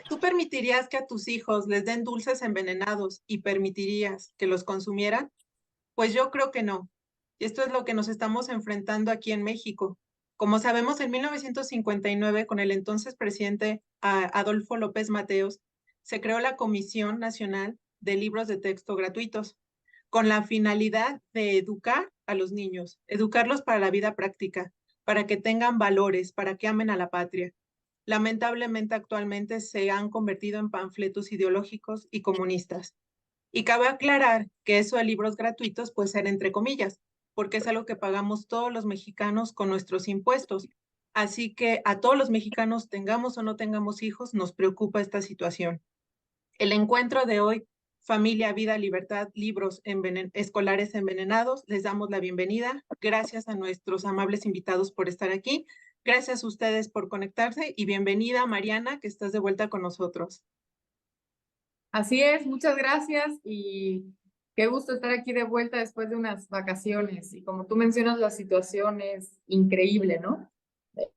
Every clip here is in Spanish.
tú permitirías que a tus hijos les den dulces envenenados y permitirías que los consumieran? Pues yo creo que no. Y esto es lo que nos estamos enfrentando aquí en México. Como sabemos, en 1959, con el entonces presidente Adolfo López Mateos, se creó la Comisión Nacional de Libros de Texto Gratuitos, con la finalidad de educar a los niños, educarlos para la vida práctica, para que tengan valores, para que amen a la patria. Lamentablemente, actualmente se han convertido en panfletos ideológicos y comunistas. Y cabe aclarar que eso de libros gratuitos puede ser entre comillas, porque es algo que pagamos todos los mexicanos con nuestros impuestos. Así que a todos los mexicanos, tengamos o no tengamos hijos, nos preocupa esta situación. El encuentro de hoy, Familia, Vida, Libertad, Libros Escolares Envenenados, les damos la bienvenida. Gracias a nuestros amables invitados por estar aquí. Gracias a ustedes por conectarse y bienvenida, Mariana, que estás de vuelta con nosotros. Así es, muchas gracias y qué gusto estar aquí de vuelta después de unas vacaciones. Y como tú mencionas, la situación es increíble, ¿no?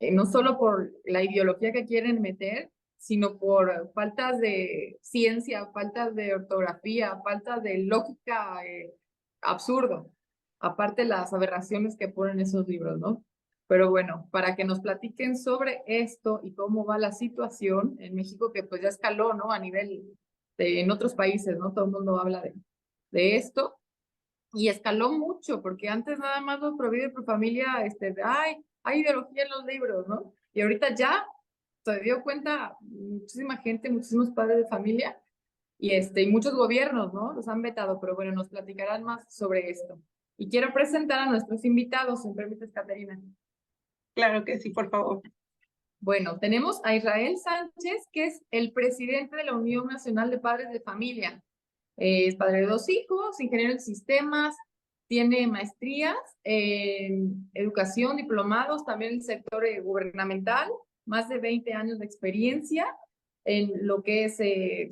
No solo por la ideología que quieren meter, sino por faltas de ciencia, faltas de ortografía, faltas de lógica, absurdo. Aparte las aberraciones que ponen esos libros, ¿no? Pero bueno, para que nos platiquen sobre esto y cómo va la situación en México, que pues ya escaló, ¿no? A nivel en otros países, ¿no? Todo el mundo habla de esto. Y escaló mucho, porque antes nada más los Provide por Familia, ay, hay ideología en los libros, ¿no? Y ahorita ya se dio cuenta muchísima gente, muchísimos padres de familia y muchos gobiernos, ¿no? Los han vetado, pero bueno, nos platicarán más sobre esto. Y quiero presentar a nuestros invitados, si me permites, Caterina. Claro que sí, por favor. Bueno, tenemos a Israel Sánchez, que es el presidente de la Unión Nacional de Padres de Familia. Es padre de 2 hijos, ingeniero en sistemas, tiene maestrías en educación, diplomados, también en el sector gubernamental, más de 20 años de experiencia en lo que es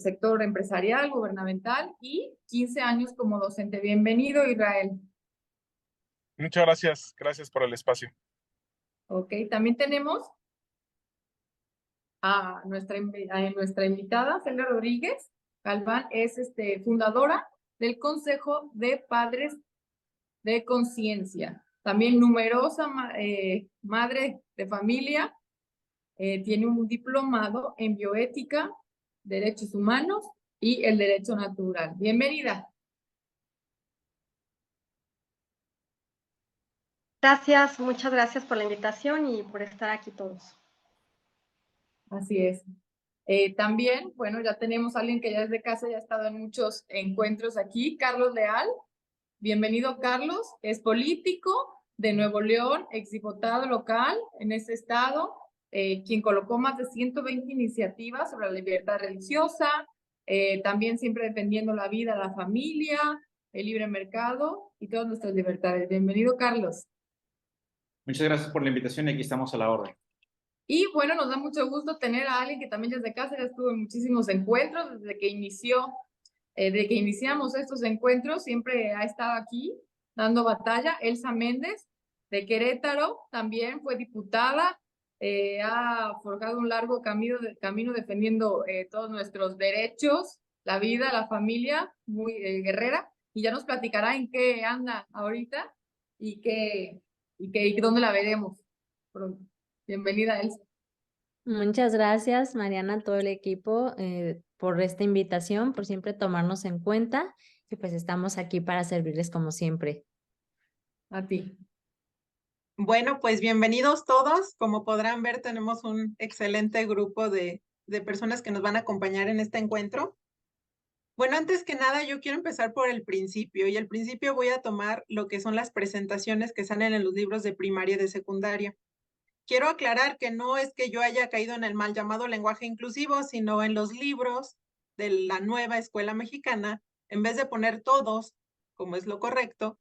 sector empresarial, gubernamental y 15 años como docente. Bienvenido, Israel. Muchas gracias, gracias por el espacio. Ok, también tenemos a nuestra invitada, Celia Rodríguez Galván, es fundadora del Consejo de Padres de Conciencia. También numerosa madre de familia, tiene un diplomado en bioética, derechos humanos y el derecho natural. Bienvenida. Gracias, muchas gracias por la invitación y por estar aquí todos. Así es. También, bueno, ya tenemos a alguien que ya es de casa, ya ha estado en muchos encuentros aquí, Carlos Leal. Bienvenido, Carlos. Es político de Nuevo León, exdiputado local en ese estado, quien colocó más de 120 iniciativas sobre la libertad religiosa, también siempre defendiendo la vida, la familia, el libre mercado y todas nuestras libertades. Bienvenido, Carlos. Muchas gracias por la invitación y aquí estamos a la orden. Y bueno, nos da mucho gusto tener a alguien que también desde casa ya estuvo en muchísimos encuentros, desde que iniciamos estos encuentros, siempre ha estado aquí dando batalla. Elsa Méndez, de Querétaro, también fue diputada, ha forjado un largo camino defendiendo todos nuestros derechos, la vida, la familia, muy guerrera, y ya nos platicará en qué anda ahorita y dónde la veremos pronto. Bienvenida, Elsa. Muchas gracias, Mariana, a todo el equipo por esta invitación, por siempre tomarnos en cuenta y pues estamos aquí para servirles como siempre. A ti. Bueno, pues bienvenidos todos. Como podrán ver, tenemos un excelente grupo de personas que nos van a acompañar en este encuentro. Bueno, antes que nada, yo quiero empezar por el principio, y al principio voy a tomar lo que son las presentaciones que salen en los libros de primaria y de secundaria. Quiero aclarar que no es que yo haya caído en el mal llamado lenguaje inclusivo, sino en los libros de la nueva escuela mexicana, en vez de poner todos, como es lo correcto,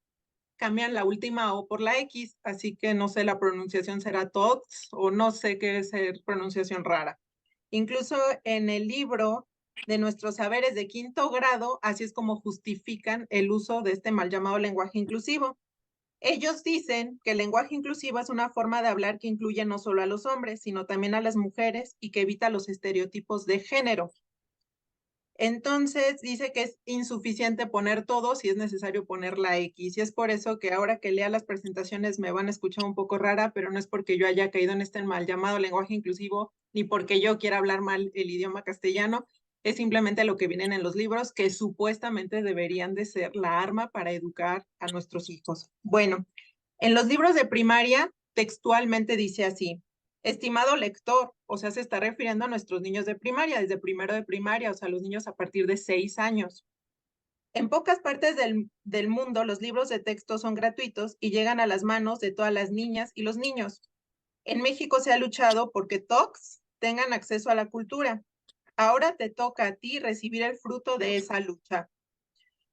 cambian la última O por la X, así que no sé, la pronunciación será tots o no sé qué es pronunciación rara. Incluso en el libro de nuestros saberes de 5º grado, así es como justifican el uso de este mal llamado lenguaje inclusivo. Ellos dicen que el lenguaje inclusivo es una forma de hablar que incluye no solo a los hombres, sino también a las mujeres y que evita los estereotipos de género. Entonces dice que es insuficiente poner todo si es necesario poner la X. Y es por eso que ahora que lea las presentaciones me van a escuchar un poco rara, pero no es porque yo haya caído en este mal llamado lenguaje inclusivo, ni porque yo quiera hablar mal el idioma castellano. Es simplemente lo que vienen en los libros que supuestamente deberían de ser la arma para educar a nuestros hijos. Bueno, en los libros de primaria textualmente dice así: estimado lector, o sea, se está refiriendo a nuestros niños de primaria, desde primero de primaria, o sea, los niños a partir de 6 años. En pocas partes del mundo, los libros de texto son gratuitos y llegan a las manos de todas las niñas y los niños. En México se ha luchado porque TOCs tengan acceso a la cultura. Ahora te toca a ti recibir el fruto de esa lucha.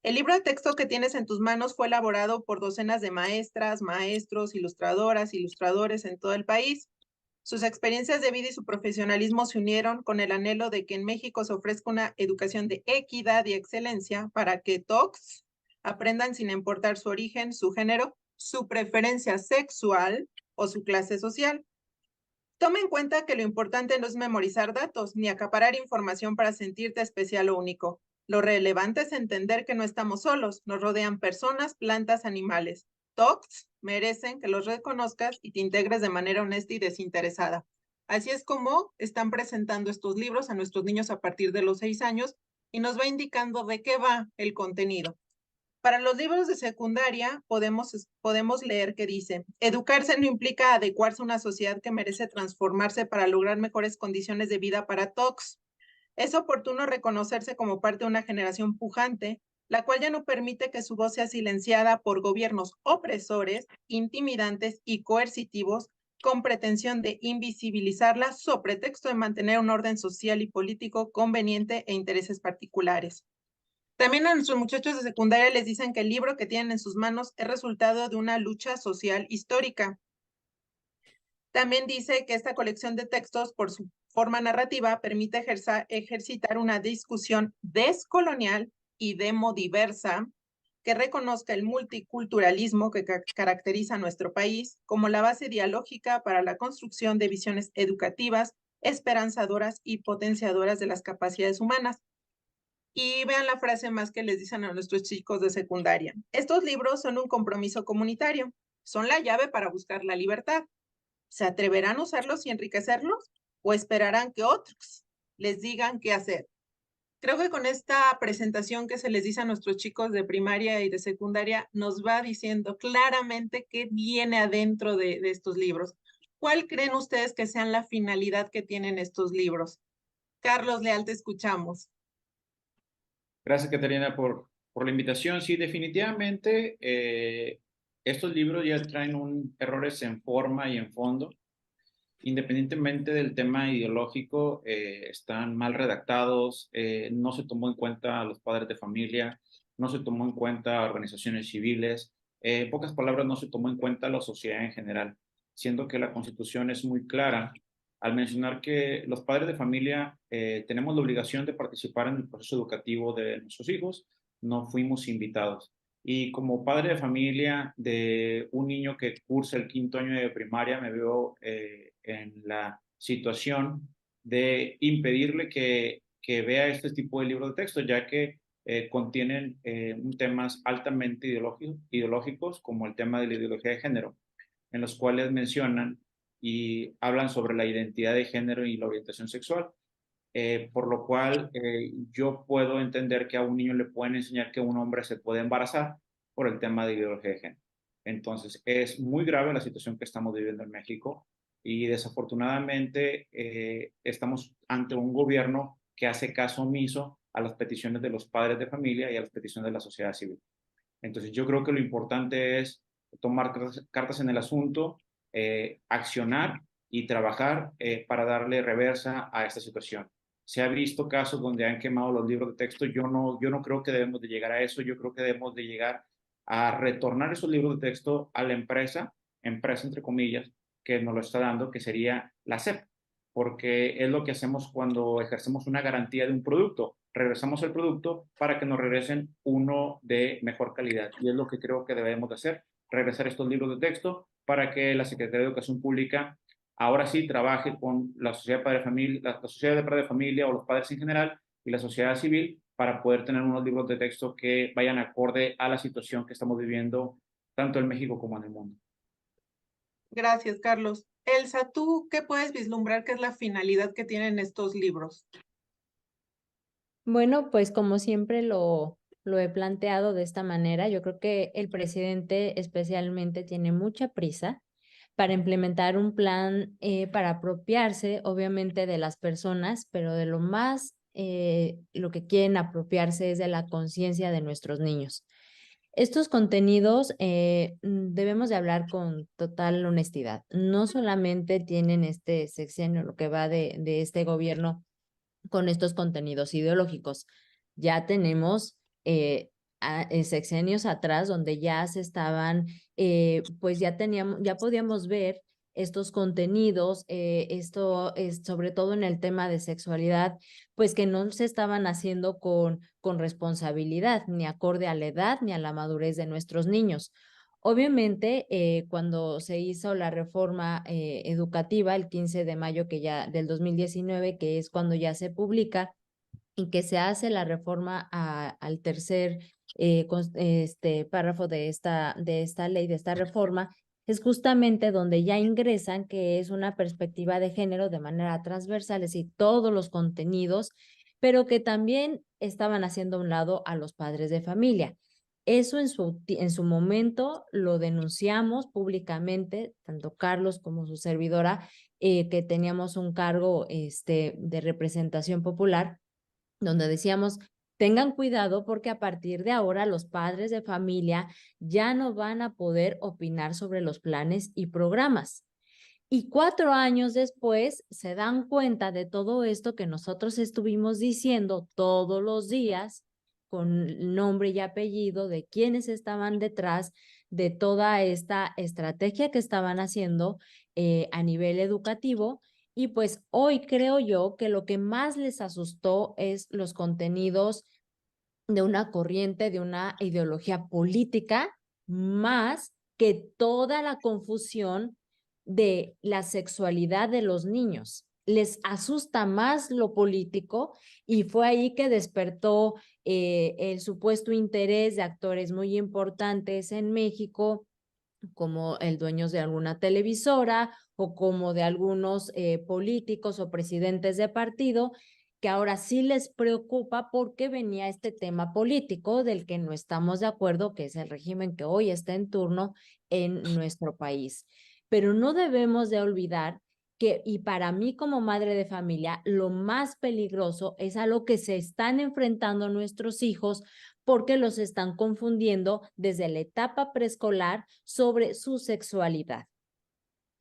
El libro de texto que tienes en tus manos fue elaborado por docenas de maestras, maestros, ilustradoras, ilustradores en todo el país. Sus experiencias de vida y su profesionalismo se unieron con el anhelo de que en México se ofrezca una educación de equidad y excelencia para que TOCs aprendan sin importar su origen, su género, su preferencia sexual o su clase social. Toma en cuenta que lo importante no es memorizar datos ni acaparar información para sentirte especial o único. Lo relevante es entender que no estamos solos, nos rodean personas, plantas, animales. TOCs merecen que los reconozcas y te integres de manera honesta y desinteresada. Así es como están presentando estos libros a nuestros niños a partir de los 6 años y nos va indicando de qué va el contenido. Para los libros de secundaria podemos leer que dice: educarse no implica adecuarse a una sociedad que merece transformarse para lograr mejores condiciones de vida para TOCs. Es oportuno reconocerse como parte de una generación pujante, la cual ya no permite que su voz sea silenciada por gobiernos opresores, intimidantes y coercitivos con pretensión de invisibilizarla sobre pretexto de mantener un orden social y político conveniente e intereses particulares. También a nuestros muchachos de secundaria les dicen que el libro que tienen en sus manos es resultado de una lucha social histórica. También dice que esta colección de textos, por su forma narrativa, permite ejercitar una discusión descolonial y demodiversa que reconozca el multiculturalismo que caracteriza a nuestro país como la base dialógica para la construcción de visiones educativas, esperanzadoras y potenciadoras de las capacidades humanas. Y vean la frase más que les dicen a nuestros chicos de secundaria: estos libros son un compromiso comunitario, son la llave para buscar la libertad. ¿Se atreverán a usarlos y enriquecerlos? ¿O esperarán que otros les digan qué hacer? Creo que con esta presentación que se les dice a nuestros chicos de primaria y de secundaria, nos va diciendo claramente qué viene adentro de estos libros. ¿Cuál creen ustedes que sean la finalidad que tienen estos libros? Carlos Leal, te escuchamos. Gracias, Caterina, por la invitación. Sí, definitivamente estos libros ya traen errores en forma y en fondo. Independientemente del tema ideológico, están mal redactados, no se tomó en cuenta a los padres de familia, no se tomó en cuenta a organizaciones civiles, en pocas palabras, no se tomó en cuenta a la sociedad en general, siendo que la Constitución es muy clara al mencionar que los padres de familia tenemos la obligación de participar en el proceso educativo de nuestros hijos, no fuimos invitados. Y como padre de familia de un niño que cursa el 5º año de primaria, me veo en la situación de impedirle que vea este tipo de libros de texto, ya que contienen temas altamente ideológicos, como el tema de la ideología de género, en los cuales mencionan y hablan sobre la identidad de género y la orientación sexual. Por lo cual yo puedo entender que a un niño le pueden enseñar que un hombre se puede embarazar por el tema de ideología de género. Entonces es muy grave la situación que estamos viviendo en México y desafortunadamente estamos ante un gobierno que hace caso omiso a las peticiones de los padres de familia y a las peticiones de la sociedad civil. Entonces yo creo que lo importante es tomar cartas en el asunto, accionar y trabajar para darle reversa a esta situación. Se ha visto casos donde han quemado los libros de texto. Yo no creo que debemos de llegar a eso. Yo creo que debemos de llegar a retornar esos libros de texto a la empresa entre comillas, que nos lo está dando, que sería la SEP, porque es lo que hacemos cuando ejercemos una garantía de un producto. Regresamos el producto para que nos regresen uno de mejor calidad. Y es lo que creo que debemos de hacer regresar estos libros de texto para que la Secretaría de Educación Pública ahora sí trabaje con la sociedad, padre familia, la sociedad de padre de familia o los padres en general y la sociedad civil para poder tener unos libros de texto que vayan acorde a la situación que estamos viviendo tanto en México como en el mundo. Gracias, Carlos. Elsa, ¿tú qué puedes vislumbrar que es la finalidad que tienen estos libros? Bueno, pues como siempre lo he planteado de esta manera, yo creo que el presidente especialmente tiene mucha prisa para implementar un plan para apropiarse, obviamente, de las personas, pero de lo más, lo que quieren apropiarse es de la conciencia de nuestros niños. Estos contenidos debemos de hablar con total honestidad. No solamente tienen este sexenio, lo que va de este gobierno con estos contenidos ideológicos. Ya tenemos sexenios atrás donde ya se estaban, pues ya podíamos ver estos contenidos, esto es sobre todo en el tema de sexualidad, pues que no se estaban haciendo con responsabilidad, ni acorde a la edad ni a la madurez de nuestros niños. Obviamente, cuando se hizo la reforma educativa el 15 de mayo del 2019, que es cuando ya se publica y que se hace la reforma al tercer párrafo de esta ley, de esta reforma, es justamente donde ya ingresan que es una perspectiva de género de manera transversal, es decir, todos los contenidos, pero que también estaban haciendo a un lado a los padres de familia. Eso en su momento lo denunciamos públicamente, tanto Carlos como su servidora, que teníamos un cargo de representación popular, donde decíamos, tengan cuidado porque a partir de ahora los padres de familia ya no van a poder opinar sobre los planes y programas. Y 4 años después se dan cuenta de todo esto que nosotros estuvimos diciendo todos los días con nombre y apellido de quienes estaban detrás de toda esta estrategia que estaban haciendo a nivel educativo. Y pues hoy creo yo que lo que más les asustó es los contenidos de una corriente, de una ideología política, más que toda la confusión de la sexualidad de los niños. Les asusta más lo político y fue ahí que despertó el supuesto interés de actores muy importantes en México, como el dueño de alguna televisora o como de algunos políticos o presidentes de partido, que ahora sí les preocupa porque venía este tema político del que no estamos de acuerdo, que es el régimen que hoy está en turno en nuestro país. Pero no debemos de olvidar que, y para mí como madre de familia, lo más peligroso es a lo que se están enfrentando nuestros hijos porque los están confundiendo desde la etapa preescolar sobre su sexualidad.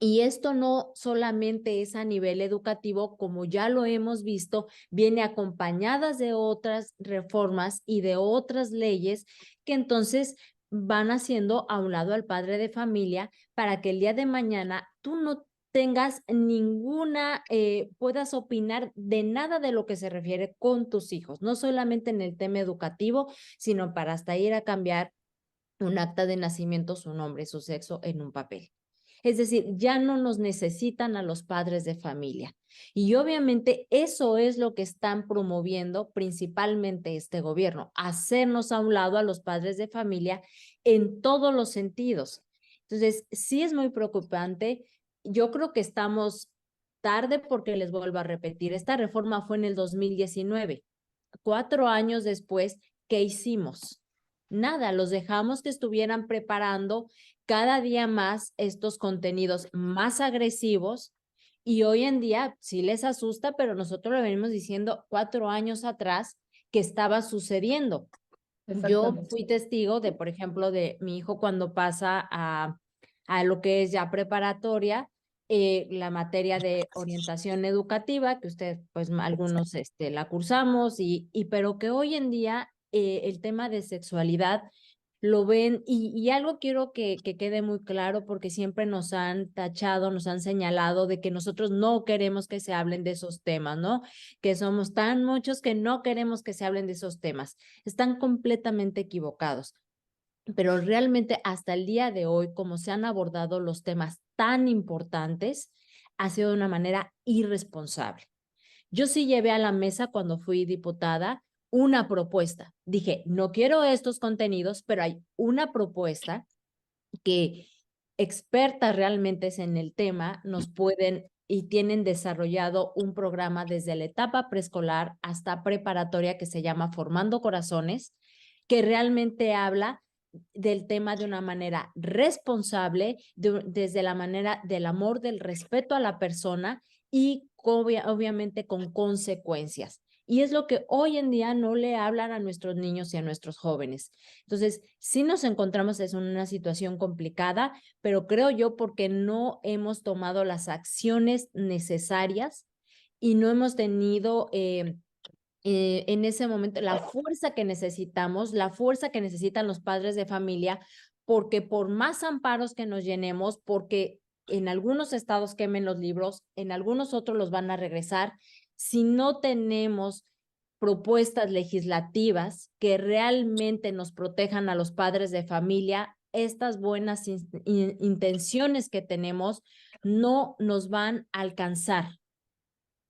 Y esto no solamente es a nivel educativo, como ya lo hemos visto, viene acompañadas de otras reformas y de otras leyes que entonces van haciendo a un lado al padre de familia para que el día de mañana tú no tengas ninguna, puedas opinar de nada de lo que se refiere con tus hijos, no solamente en el tema educativo, sino para hasta ir a cambiar un acta de nacimiento, su nombre, su sexo en un papel. Es decir, ya no nos necesitan a los padres de familia. Y obviamente eso es lo que están promoviendo principalmente este gobierno, hacernos a un lado a los padres de familia en todos los sentidos. Entonces, sí es muy preocupante. Yo creo que estamos tarde porque les vuelvo a repetir, esta reforma fue en el 2019. 4 años después, ¿qué hicimos? Nada, los dejamos que estuvieran preparando cada día más estos contenidos más agresivos y hoy en día sí les asusta, pero nosotros lo venimos diciendo 4 años atrás que estaba sucediendo. Yo fui testigo de, por ejemplo, de mi hijo cuando pasa a lo que es ya preparatoria, la materia de orientación educativa, que usted, pues algunos la cursamos, pero que hoy en día el tema de sexualidad lo ven, y algo quiero que quede muy claro, porque siempre nos han tachado, nos han señalado de que nosotros no queremos que se hablen de esos temas, ¿no? Que somos tan muchos que no queremos que se hablen de esos temas. Están completamente equivocados. pero realmente hasta el día de hoy, como se han abordado los temas tan importantes, ha sido de una manera irresponsable. Yo sí llevé a la mesa cuando fui diputada una propuesta. Dije, no quiero estos contenidos, pero hay una propuesta que expertas realmente en el tema nos pueden y tienen desarrollado un programa desde la etapa preescolar hasta preparatoria que se llama Formando Corazones, que realmente habla del tema de una manera responsable, desde la manera del amor, del respeto a la persona y obviamente con consecuencias. Y es lo que hoy en día no le hablan a nuestros niños y a nuestros jóvenes. Entonces, sí nos encontramos en una situación complicada, pero creo yo porque no hemos tomado las acciones necesarias y no hemos tenido en ese momento la fuerza que necesitamos, la fuerza que necesitan los padres de familia, porque por más amparos que nos llenemos, porque en algunos estados quemen los libros, en algunos otros los van a regresar, si no tenemos propuestas legislativas que realmente nos protejan a los padres de familia, estas buenas intenciones que tenemos no nos van a alcanzar.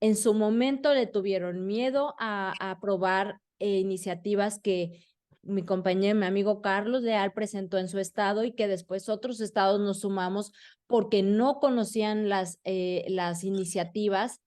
En su momento le tuvieron miedo a aprobar iniciativas que mi compañero, mi amigo Carlos Leal presentó en su estado y que después otros estados nos sumamos porque no conocían las iniciativas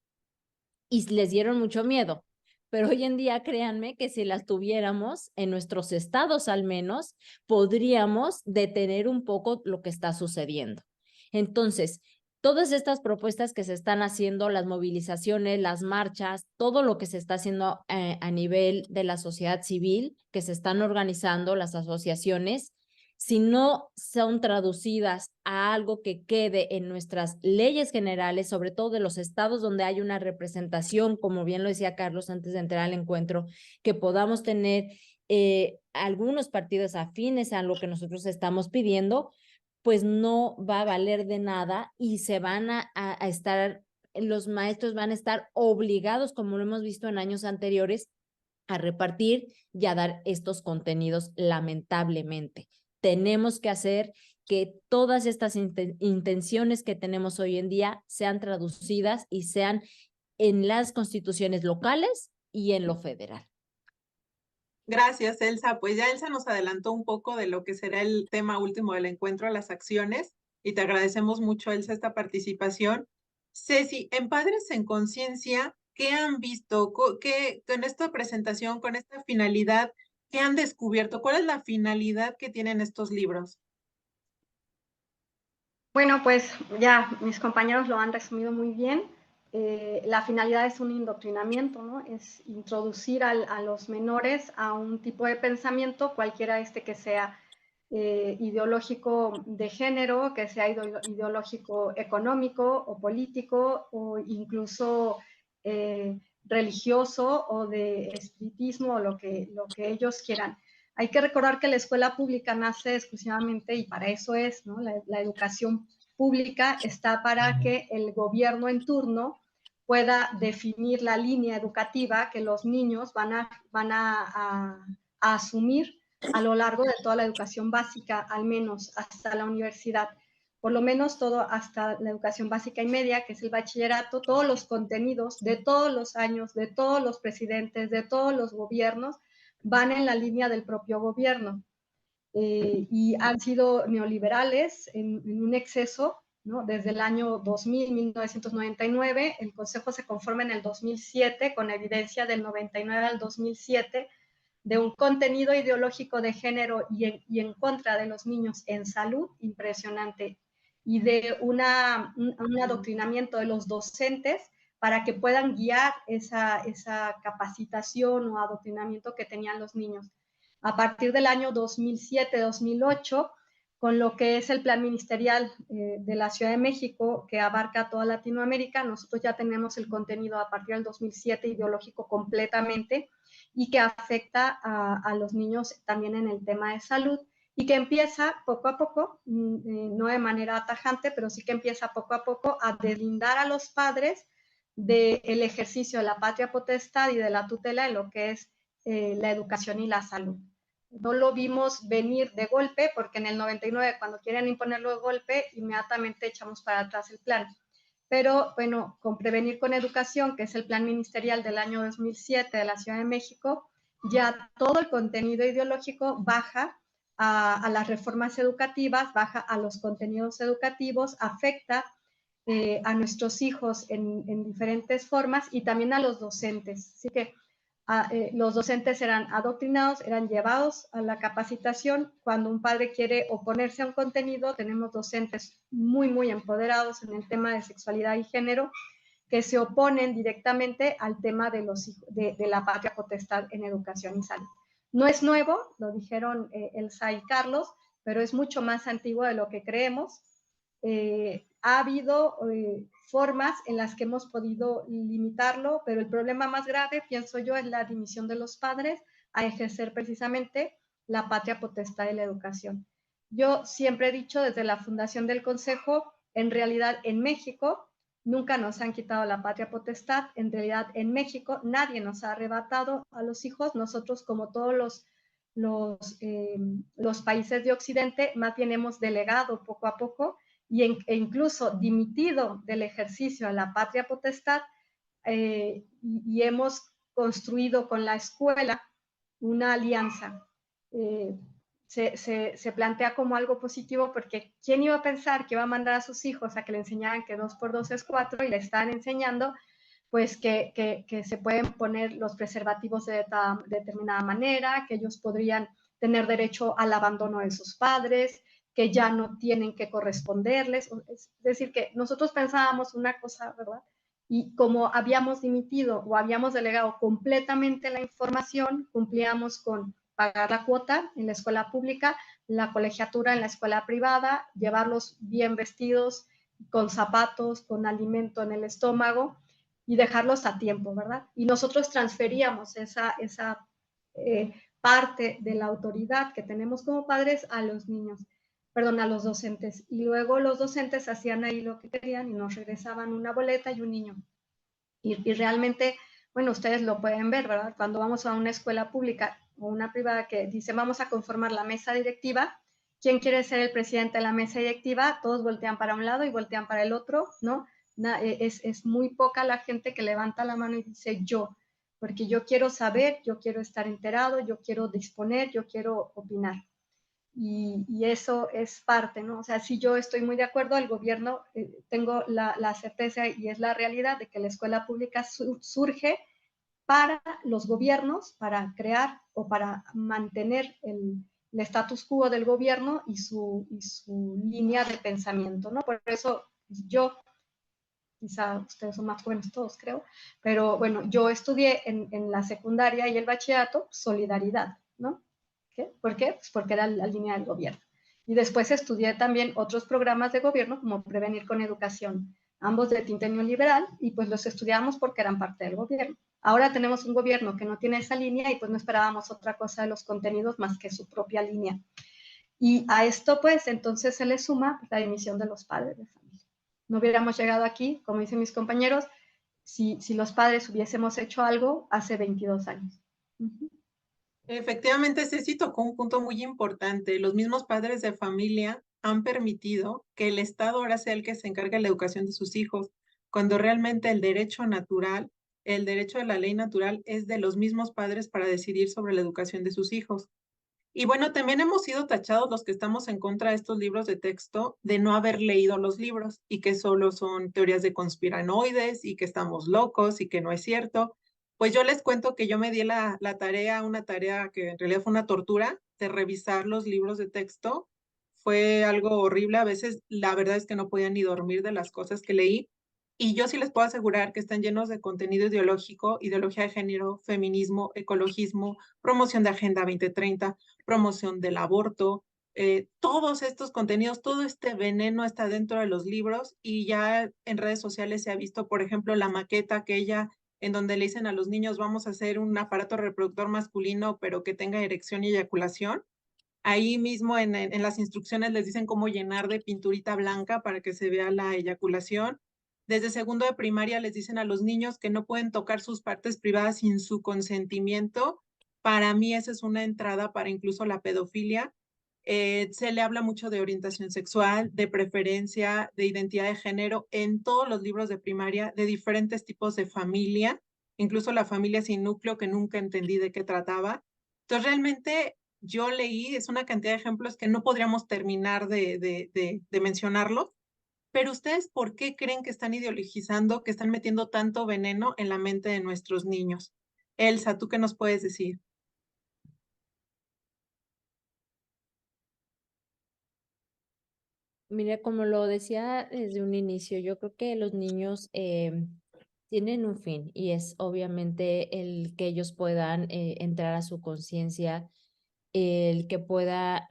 y les dieron mucho miedo. Pero hoy en día, créanme que si las tuviéramos en nuestros estados al menos, podríamos detener un poco lo que está sucediendo. Entonces, todas estas propuestas que se están haciendo, las movilizaciones, las marchas, todo lo que se está haciendo a nivel de la sociedad civil, que se están organizando, las asociaciones, si no son traducidas a algo que quede en nuestras leyes generales, sobre todo de los estados donde hay una representación, como bien lo decía Carlos antes de entrar al encuentro, que podamos tener algunos partidos afines a lo que nosotros estamos pidiendo, pues no va a valer de nada y se van a estar, los maestros van a estar obligados, como lo hemos visto en años anteriores, a repartir y a dar estos contenidos, lamentablemente. Tenemos que hacer que todas estas intenciones que tenemos hoy en día sean traducidas y sean en las constituciones locales y en lo federal. Gracias, Elsa. Pues ya Elsa nos adelantó un poco de lo que será el tema último del encuentro, las acciones, y te agradecemos mucho, Elsa, esta participación. Ceci, en Padres en Conciencia, ¿qué han visto? ¿Qué, con esta presentación, con esta finalidad, qué han descubierto? ¿Cuál es la finalidad que tienen estos libros? Bueno, pues ya mis compañeros lo han resumido muy bien. La finalidad es un indoctrinamiento, ¿no? Es introducir a los menores a un tipo de pensamiento, cualquiera que sea ideológico de género, que sea ideológico económico o político o incluso religioso o de espiritismo o lo que ellos quieran. Hay que recordar que la escuela pública nace exclusivamente, y para eso es, ¿no? La educación pública está para que el gobierno en turno pueda definir la línea educativa que los niños van a asumir a lo largo de toda la educación básica, al menos hasta la universidad. Por lo menos todo hasta la educación básica y media, que es el bachillerato, todos los contenidos de todos los años, de todos los presidentes, de todos los gobiernos, van en la línea del propio gobierno. Y han sido neoliberales en un exceso, ¿no? Desde el año 2000, 1999, el Consejo se conforma en el 2007, con evidencia del 99 al 2007, de un contenido ideológico de género y en contra de los niños en salud impresionante, y de un adoctrinamiento de los docentes para que puedan guiar esa capacitación o adoctrinamiento que tenían los niños. A partir del año 2007-2008, con lo que es el plan ministerial de la Ciudad de México, que abarca toda Latinoamérica, nosotros ya tenemos el contenido a partir del 2007 ideológico completamente, y que afecta a los niños también en el tema de salud, y que empieza poco a poco, no de manera tajante, pero sí que empieza poco a poco a deslindar a los padres del ejercicio de la patria potestad y de la tutela en lo que es la educación y la salud. no lo vimos venir de golpe, porque en el 99, cuando quieren imponerlo de golpe, inmediatamente echamos para atrás el plan. Pero bueno, con Prevenir con Educación, que es el plan ministerial del año 2007 de la Ciudad de México, ya todo el contenido ideológico baja a las reformas educativas, baja a los contenidos educativos, afecta a nuestros hijos en diferentes formas y también a los docentes. Así que los docentes eran adoctrinados, eran llevados a la capacitación. Cuando un padre quiere oponerse a un contenido, tenemos docentes muy, muy empoderados en el tema de sexualidad y género, que se oponen directamente al tema de la patria potestad en educación y salud. No es nuevo, lo dijeron Elsa y Carlos, pero es mucho más antiguo de lo que creemos. Ha habido formas en las que hemos podido limitarlo, pero el problema más grave, pienso yo, es la dimisión de los padres a ejercer precisamente la patria potestad de la educación. Yo siempre he dicho desde la fundación del Consejo, en realidad en México nunca nos han quitado la patria potestad, en realidad en México nadie nos ha arrebatado a los hijos, nosotros como todos los países de Occidente, más bien hemos delegado poco a poco e incluso dimitido del ejercicio a la patria potestad y hemos construido con la escuela una alianza. Se plantea como algo positivo porque ¿quién iba a pensar que iba a mandar a sus hijos a que le enseñaran que 2 por 2 es 4 y le están enseñando pues que se pueden poner los preservativos de determinada manera, que ellos podrían tener derecho al abandono de sus padres, que ya no tienen que corresponderles? Es decir, que nosotros pensábamos una cosa, ¿verdad? Y como habíamos dimitido o habíamos delegado completamente la información, cumplíamos con pagar la cuota en la escuela pública, la colegiatura en la escuela privada, llevarlos bien vestidos, con zapatos, con alimento en el estómago y dejarlos a tiempo, ¿verdad? Y nosotros transferíamos esa parte de la autoridad que tenemos como padres a los niños, perdón, a los docentes. Y luego los docentes hacían ahí lo que querían y nos regresaban una boleta y un niño. Y realmente, bueno, ustedes lo pueden ver, ¿verdad? Cuando vamos a una escuela pública o una privada que dice vamos a conformar la mesa directiva, ¿quién quiere ser el presidente de la mesa directiva? Todos voltean para un lado y voltean para el otro, ¿no? Es muy poca la gente que levanta la mano y dice yo, porque yo quiero saber, yo quiero estar enterado, yo quiero disponer, yo quiero opinar. Y eso es parte, ¿no? O sea, si yo estoy muy de acuerdo, el gobierno, tengo la certeza y es la realidad de que la escuela pública surge para los gobiernos, para crear o para mantener el status quo del gobierno y su línea de pensamiento, ¿no? Por eso yo, quizá ustedes son más jóvenes todos, creo, pero bueno, yo estudié en la secundaria y el bachillerato solidaridad, ¿no? ¿Por qué? Pues porque era la línea del gobierno. Y después estudié también otros programas de gobierno como Prevenir con Educación, ambos de tinte neoliberal, y pues los estudiamos porque eran parte del gobierno. Ahora tenemos un gobierno que no tiene esa línea y pues no esperábamos otra cosa de los contenidos más que su propia línea. Y a esto pues entonces se le suma la dimisión de los padres de familia. No hubiéramos llegado aquí, como dicen mis compañeros, si los padres hubiésemos hecho algo hace 22 años. Efectivamente, Ceci tocó un punto muy importante. Los mismos padres de familia han permitido que el Estado ahora sea el que se encargue de la educación de sus hijos, cuando realmente el derecho natural, el derecho de la ley natural es de los mismos padres para decidir sobre la educación de sus hijos. Y bueno, también hemos sido tachados los que estamos en contra de estos libros de texto de no haber leído los libros y que solo son teorías de conspiranoides y que estamos locos y que no es cierto. Pues yo les cuento que yo me di la tarea, una tarea que en realidad fue una tortura, de revisar los libros de texto. Fue algo horrible, a veces la verdad es que no podía ni dormir de las cosas que leí. Y yo sí les puedo asegurar que están llenos de contenido ideológico, ideología de género, feminismo, ecologismo, promoción de Agenda 2030, promoción del aborto, todos estos contenidos, todo este veneno está dentro de los libros y ya en redes sociales se ha visto, por ejemplo, la maqueta aquella en donde le dicen a los niños vamos a hacer un aparato reproductor masculino pero que tenga erección y eyaculación. Ahí mismo en las instrucciones les dicen cómo llenar de pinturita blanca para que se vea la eyaculación. Desde segundo de primaria les dicen a los niños que no pueden tocar sus partes privadas sin su consentimiento. Para mí esa es una entrada para incluso la pedofilia. Se le habla mucho de orientación sexual, de preferencia, de identidad de género en todos los libros de primaria, de diferentes tipos de familia, incluso la familia sin núcleo que nunca entendí de qué trataba. Entonces realmente yo leí, es una cantidad de ejemplos que no podríamos terminar de mencionarlos, pero ustedes, ¿por qué creen que están ideologizando, que están metiendo tanto veneno en la mente de nuestros niños? Elsa, ¿tú qué nos puedes decir? Mira, como lo decía desde un inicio, yo creo que los niños tienen un fin y es obviamente el que ellos puedan entrar a su conciencia, el que pueda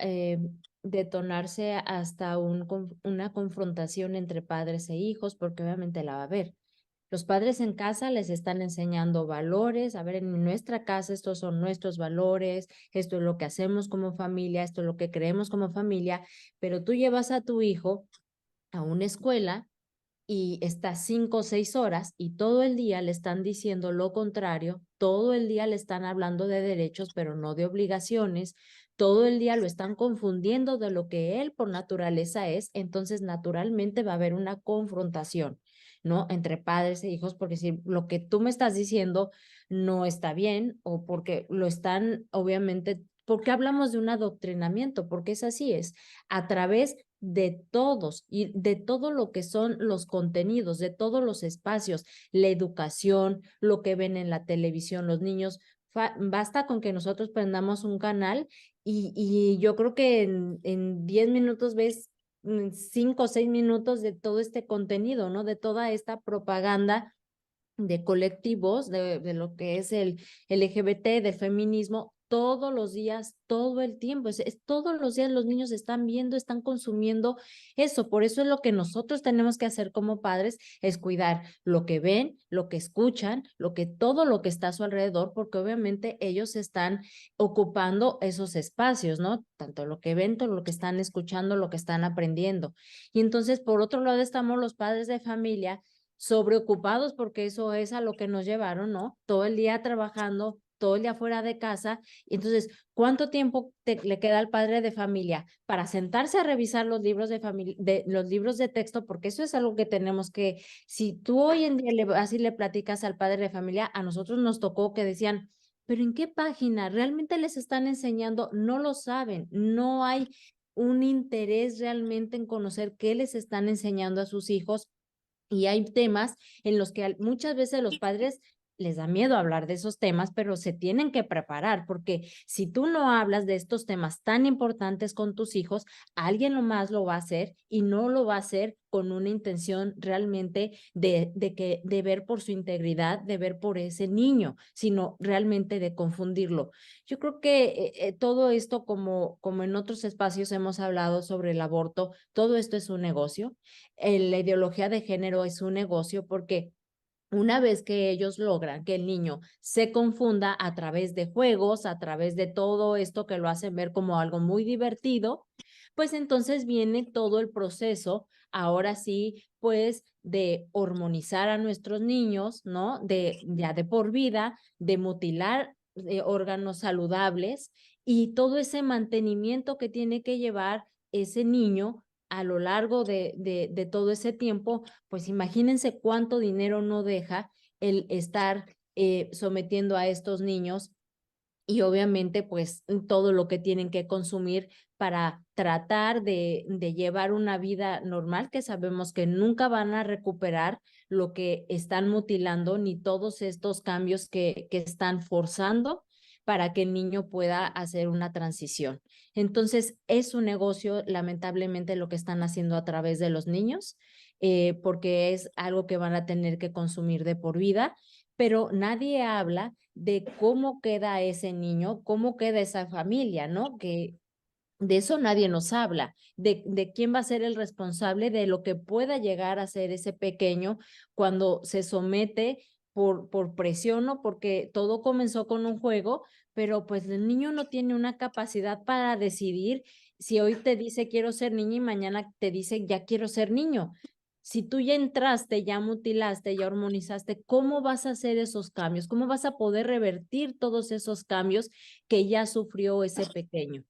detonarse hasta una confrontación entre padres e hijos, porque obviamente la va a haber. Los padres en casa les están enseñando valores. A ver, en nuestra casa estos son nuestros valores, esto es lo que hacemos como familia, esto es lo que creemos como familia, pero tú llevas a tu hijo a una escuela y está 5 o 6 horas y todo el día le están diciendo lo contrario, todo el día le están hablando de derechos, pero no de obligaciones, todo el día lo están confundiendo de lo que él por naturaleza es, entonces naturalmente va a haber una confrontación, ¿no? Entre padres e hijos, porque si lo que tú me estás diciendo no está bien o porque lo están, obviamente, porque hablamos de un adoctrinamiento, porque es así, es a través de todos y de todo lo que son los contenidos, de todos los espacios, la educación, lo que ven en la televisión los niños. Basta con que nosotros prendamos un canal y yo creo que en 10 minutos ves 5 o 6 minutos de todo este contenido, ¿no? De toda esta propaganda de colectivos, de lo que es el LGBT, del feminismo, todos los días, todo el tiempo, todos los días los niños están viendo, están consumiendo eso, por eso es lo que nosotros tenemos que hacer como padres, es cuidar lo que ven, lo que escuchan, todo lo que está a su alrededor, porque obviamente ellos están ocupando esos espacios, ¿no? Tanto lo que ven, todo lo que están escuchando, lo que están aprendiendo. Y entonces, por otro lado, estamos los padres de familia sobreocupados porque eso es a lo que nos llevaron, ¿no? Todo el día trabajando, todo el día fuera de casa. Y entonces, ¿cuánto tiempo le queda al padre de familia para sentarse a revisar los libros de familia, los libros de texto? Porque eso es algo que tenemos que, si tú hoy en día así le platicas al padre de familia, a nosotros nos tocó que decían, pero ¿en qué página realmente les están enseñando? No lo saben, no hay un interés realmente en conocer qué les están enseñando a sus hijos y hay temas en los que muchas veces los padres les da miedo hablar de esos temas, pero se tienen que preparar, porque si tú no hablas de estos temas tan importantes con tus hijos, alguien más lo va a hacer y no lo va a hacer con una intención realmente de ver por su integridad, de ver por ese niño, sino realmente de confundirlo. Yo creo que todo esto, como en otros espacios hemos hablado sobre el aborto, todo esto es un negocio. La ideología de género es un negocio porque una vez que ellos logran que el niño se confunda a través de juegos, a través de todo esto que lo hacen ver como algo muy divertido, pues entonces viene todo el proceso, ahora sí, pues de hormonizar a nuestros niños, ¿no? Ya de por vida, de mutilar órganos saludables y todo ese mantenimiento que tiene que llevar ese niño a lo largo de todo ese tiempo, pues imagínense cuánto dinero no deja el estar sometiendo a estos niños y obviamente pues todo lo que tienen que consumir para tratar de llevar una vida normal, que sabemos que nunca van a recuperar lo que están mutilando ni todos estos cambios que están forzando para que el niño pueda hacer una transición. Entonces, es un negocio, lamentablemente, lo que están haciendo a través de los niños, porque es algo que van a tener que consumir de por vida, pero nadie habla de cómo queda ese niño, cómo queda esa familia, ¿no? Que de eso nadie nos habla, de quién va a ser el responsable de lo que pueda llegar a ser ese pequeño cuando se somete por presión o porque todo comenzó con un juego, pero pues el niño no tiene una capacidad para decidir si hoy te dice quiero ser niña y mañana te dice ya quiero ser niño. Si tú ya entraste, ya mutilaste, ya hormonizaste, ¿cómo vas a hacer esos cambios? ¿Cómo vas a poder revertir todos esos cambios que ya sufrió ese pequeño?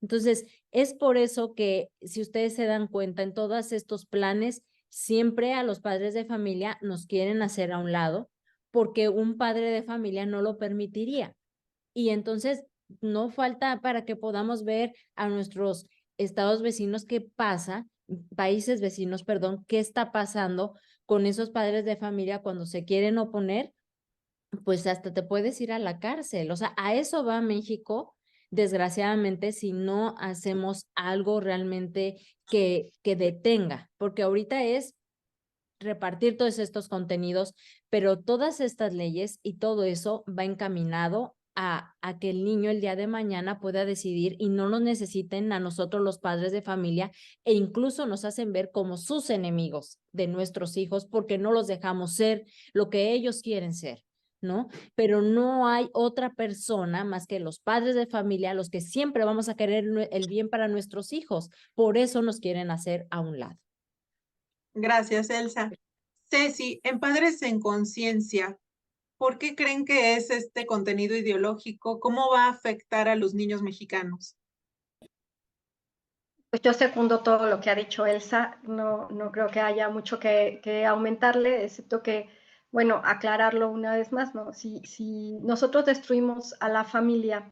Entonces, es por eso que si ustedes se dan cuenta en todos estos planes, siempre a los padres de familia nos quieren hacer a un lado porque un padre de familia no lo permitiría. Y entonces no falta para que podamos ver a nuestros estados vecinos qué pasa, países vecinos, perdón, qué está pasando con esos padres de familia cuando se quieren oponer, pues hasta te puedes ir a la cárcel. O sea, a eso va México, desgraciadamente, si no hacemos algo realmente que detenga, porque ahorita es repartir todos estos contenidos, pero todas estas leyes y todo eso va encaminado a que el niño el día de mañana pueda decidir y no nos necesiten a nosotros los padres de familia e incluso nos hacen ver como sus enemigos de nuestros hijos porque no los dejamos ser lo que ellos quieren ser, ¿no? Pero no hay otra persona más que los padres de familia los que siempre vamos a querer el bien para nuestros hijos. Por eso nos quieren hacer a un lado. Gracias, Elsa. Ceci, en Padres en Conciencia, ¿por qué creen que es este contenido ideológico? ¿Cómo va a afectar a los niños mexicanos? Pues yo secundo todo lo que ha dicho Elsa, no creo que haya mucho que aumentarle, excepto que, bueno, aclararlo una vez más, ¿no? Si nosotros destruimos a la familia,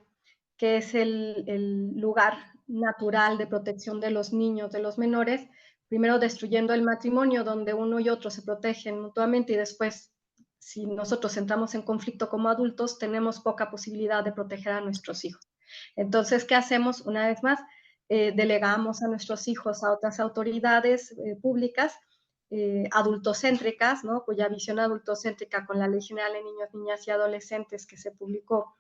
que es el lugar natural de protección de los niños, de los menores, primero destruyendo el matrimonio donde uno y otro se protegen mutuamente y después, si nosotros entramos en conflicto como adultos, tenemos poca posibilidad de proteger a nuestros hijos. Entonces, ¿qué hacemos? Una vez más, delegamos a nuestros hijos a otras autoridades públicas adultocéntricas, ¿no? Cuya visión adultocéntrica con la Ley General de Niños, Niñas y Adolescentes que se publicó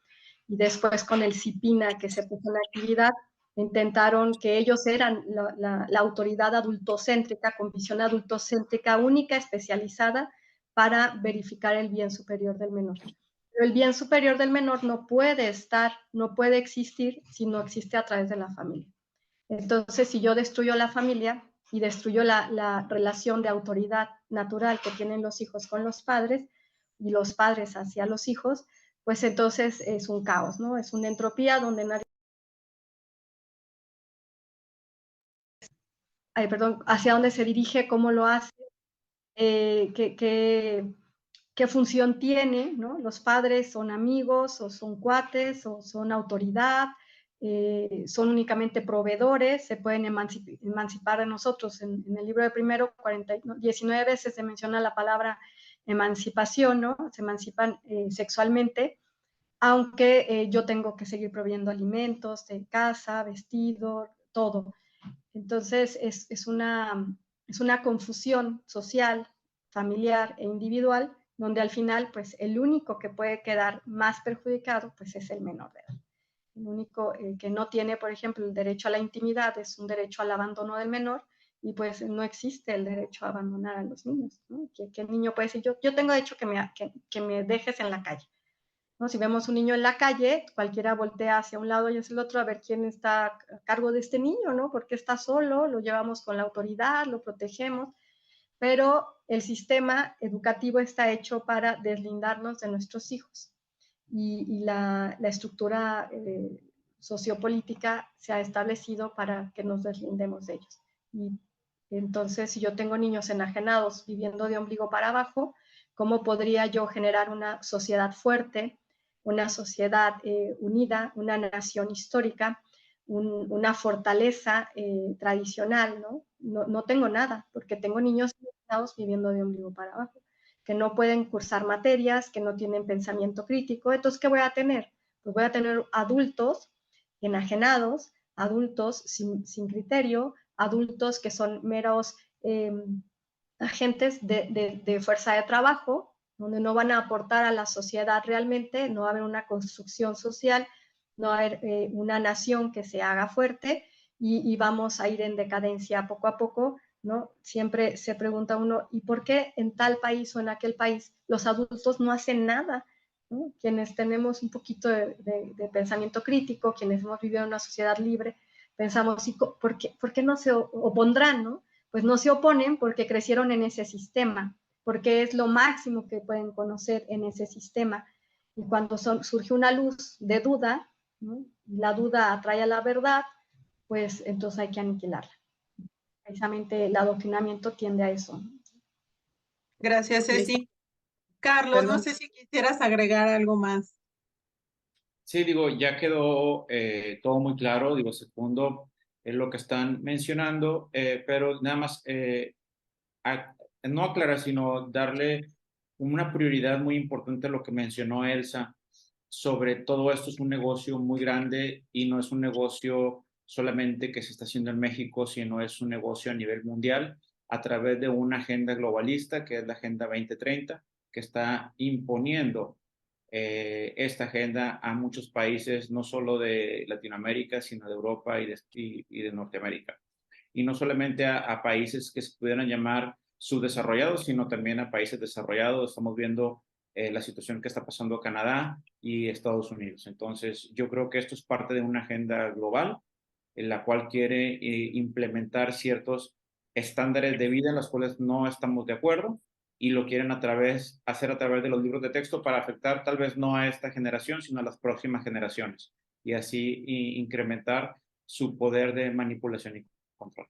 y después con el CIPINA que se puso en actividad, intentaron que ellos eran la autoridad adultocéntrica, con visión adultocéntrica única, especializada para verificar el bien superior del menor. Pero el bien superior del menor no puede estar, no puede existir si no existe a través de la familia. Entonces, si yo destruyo la familia y destruyo la relación de autoridad natural que tienen los hijos con los padres y los padres hacia los hijos, pues entonces es un caos, ¿no? Es una entropía donde nadie... perdón, hacia dónde se dirige, cómo lo hace, qué función tiene, ¿no? Los padres son amigos o son cuates o son autoridad, son únicamente proveedores, se pueden emancipar de nosotros. En el libro de primero, 19 veces se menciona la palabra emancipación, ¿no? Se emancipan sexualmente, aunque yo tengo que seguir proveyendo alimentos, de casa, vestido, todo. Entonces es una confusión social, familiar e individual, donde al final, pues el único que puede quedar más perjudicado, pues es el menor de edad. El único que no tiene, por ejemplo, el derecho a la intimidad es un derecho al abandono del menor, y pues no existe el derecho a abandonar a los niños, ¿no? ¿Qué niño puede decir, yo tengo derecho que me dejes en la calle? ¿No? Si vemos un niño en la calle, cualquiera voltea hacia un lado y hacia el otro a ver quién está a cargo de este niño, ¿no? Porque está solo, lo llevamos con la autoridad, lo protegemos, pero el sistema educativo está hecho para deslindarnos de nuestros hijos y la estructura sociopolítica se ha establecido para que nos deslindemos de ellos. Y entonces, si yo tengo niños enajenados viviendo de ombligo para abajo, ¿cómo podría yo generar una sociedad fuerte, una sociedad unida, una nación histórica, una fortaleza tradicional? No tengo nada, porque tengo niños viviendo de ombligo para abajo, que no pueden cursar materias, que no tienen pensamiento crítico. Entonces, ¿qué voy a tener? Pues voy a tener adultos enajenados, adultos sin criterio, adultos que son meros agentes de fuerza de trabajo, donde no van a aportar a la sociedad realmente, no va a haber una construcción social, no va a haber una nación que se haga fuerte y vamos a ir en decadencia poco a poco, ¿no? Siempre se pregunta uno, ¿y por qué en tal país o en aquel país los adultos no hacen nada? ¿No? Quienes tenemos un poquito de pensamiento crítico, quienes hemos vivido en una sociedad libre, pensamos, ¿por qué no se opondrán, ¿no? pues no se oponen porque crecieron en ese sistema, porque es lo máximo que pueden conocer en ese sistema. Y cuando surge una luz de duda, ¿no? La duda atrae a la verdad, pues entonces hay que aniquilarla. Precisamente el adoctrinamiento tiende a eso. Gracias, Ceci. Carlos, no Perdón. sé si quisieras agregar algo más. Sí, digo, ya quedó todo muy claro, digo, segundo es lo que están mencionando, pero nada más no aclarar, sino darle una prioridad muy importante a lo que mencionó Elsa. Sobre todo esto es un negocio muy grande y no es un negocio solamente que se está haciendo en México, sino es un negocio a nivel mundial a través de una agenda globalista que es la Agenda 2030, que está imponiendo esta agenda a muchos países, no solo de Latinoamérica, sino de Europa y de Norteamérica. Y no solamente a países que se pudieran llamar subdesarrollados, sino también a países desarrollados. Estamos viendo la situación que está pasando Canadá y Estados Unidos. Entonces, yo creo que esto es parte de una agenda global en la cual quiere implementar ciertos estándares de vida en los cuales no estamos de acuerdo y lo quieren hacer a través de los libros de texto para afectar tal vez no a esta generación, sino a las próximas generaciones y así incrementar su poder de manipulación y control.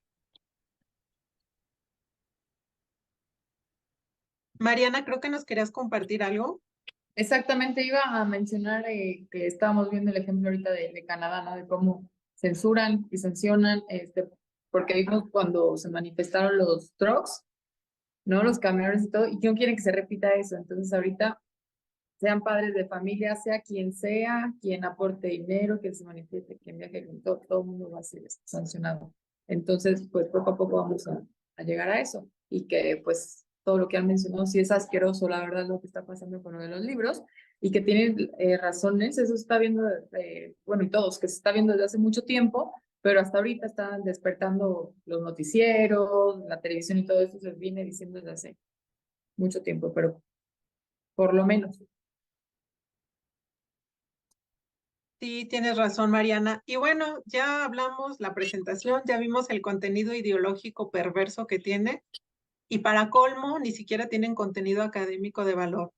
Mariana, creo que nos querías compartir algo. Exactamente, iba a mencionar que estábamos viendo el ejemplo ahorita de Canadá, ¿no? De cómo censuran y sancionan, porque vimos cuando se manifestaron los trucks, ¿no? Los camiones y todo, y no quieren que se repita eso. Entonces ahorita, sean padres de familia, sea, quien aporte dinero, quien se manifieste, quien viaje, todo el mundo va a ser sancionado. Entonces, pues poco a poco vamos a llegar a eso. Y que pues todo lo que han mencionado, sí es asqueroso, la verdad, lo que está pasando con lo de los libros, y que tienen razones, eso se está viendo, bueno, y todos, que se está viendo desde hace mucho tiempo, pero hasta ahorita están despertando los noticieros, la televisión y todo eso se viene diciendo desde hace mucho tiempo, pero por lo menos. Sí, tienes razón, Mariana. Y bueno, ya hablamos la presentación, ya vimos el contenido ideológico perverso que tiene, y para colmo, ni siquiera tienen contenido académico de valor.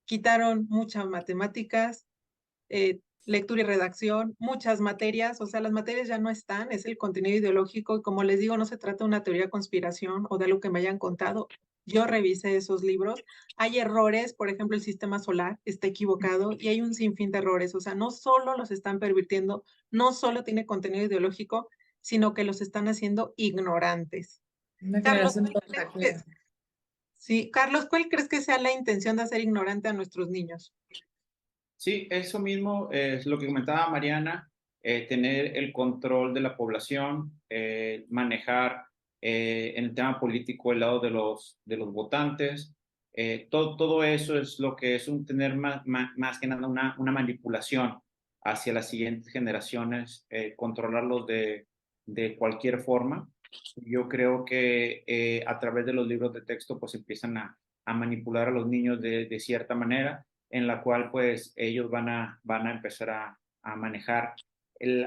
Quitaron muchas matemáticas, lectura y redacción, muchas materias, o sea, las materias ya no están, es el contenido ideológico, y como les digo, no se trata de una teoría de conspiración o de algo que me hayan contado. Yo revisé esos libros, hay errores, por ejemplo, el sistema solar está equivocado y hay un sinfín de errores, o sea, no solo los están pervirtiendo, no solo tiene contenido ideológico, sino que los están haciendo ignorantes. Una Carlos, generación ¿cuál crees que, sí, Carlos, ¿cuál crees que sea la intención de hacer ignorante a nuestros niños? Sí, eso mismo es lo que comentaba Mariana, tener el control de la población, manejar en el tema político el lado de los votantes, todo eso es lo que es tener más que nada una manipulación hacia las siguientes generaciones, controlarlos de cualquier forma. Yo creo que a través de los libros de texto pues empiezan a manipular a los niños de cierta manera en la cual pues ellos van a empezar a manejar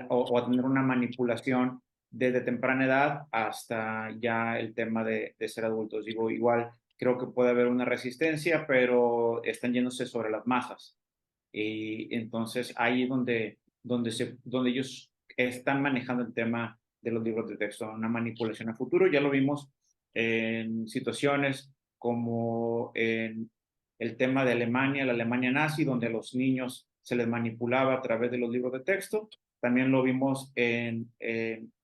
o a tener una manipulación desde temprana edad hasta ya el tema de ser adultos. Digo, igual creo que puede haber una resistencia, pero están yéndose sobre las masas. Y entonces ahí es donde ellos están manejando el tema de los libros de texto, una manipulación a futuro. Ya lo vimos en situaciones como en el tema de Alemania, la Alemania nazi, donde a los niños se les manipulaba a través de los libros de texto. También lo vimos en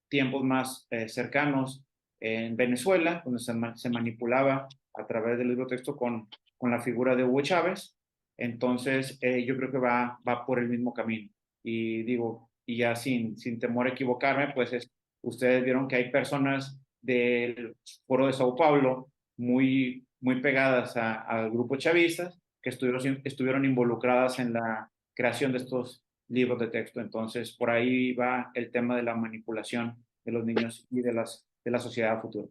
tiempos más cercanos en Venezuela, donde se manipulaba a través del libro de texto con la figura de Hugo Chávez. Entonces, yo creo que va por el mismo camino. Y digo, y ya sin temor a equivocarme, pues ustedes vieron que hay personas del Foro de Sao Paulo muy pegadas al grupo chavistas que estuvieron involucradas en la creación de estos libros de texto. Entonces, por ahí va el tema de la manipulación de los niños y de la sociedad a futuro.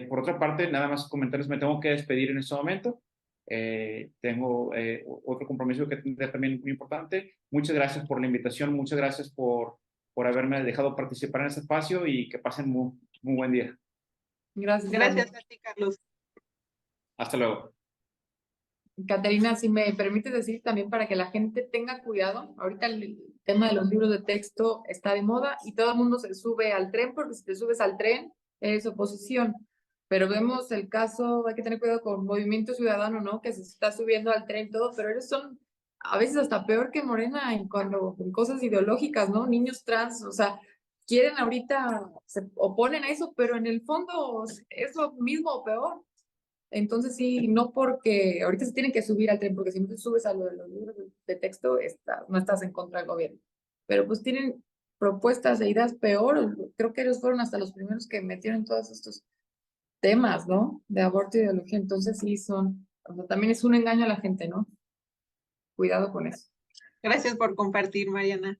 Por otra parte, nada más comentarios, me tengo que despedir en este momento. Tengo otro compromiso que tendré también muy importante. Muchas gracias por la invitación, muchas gracias por haberme dejado participar en este espacio y que pasen muy buen día. Gracias, Gracias Ale. a ti, Carlos. Hasta luego. Caterina, si me permites decir también para que la gente tenga cuidado, ahorita el tema de los libros de texto está de moda y todo el mundo se sube al tren porque si te subes al tren es oposición. Pero vemos el caso, hay que tener cuidado con Movimiento Ciudadano, ¿no? Que se está subiendo al tren todo, pero ellos son a veces hasta peor que Morena en cosas ideológicas, ¿no? Niños trans, o sea, quieren ahorita, se oponen a eso, pero en el fondo es lo mismo o peor. Entonces sí, no porque ahorita se tienen que subir al tren, porque si no te subes a lo de los libros de texto, no estás en contra del gobierno. Pero pues tienen propuestas e ideas peor. Creo que ellos fueron hasta los primeros que metieron todos estos temas, ¿no? De aborto y ideología. Entonces sí son, o sea, también es un engaño a la gente, ¿no? Cuidado con eso. Gracias por compartir, Mariana.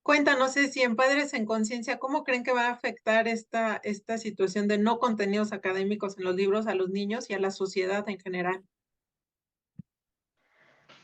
Cuéntanos, si en Padres en Conciencia, ¿cómo creen que va a afectar esta situación de no contenidos académicos en los libros a los niños y a la sociedad en general?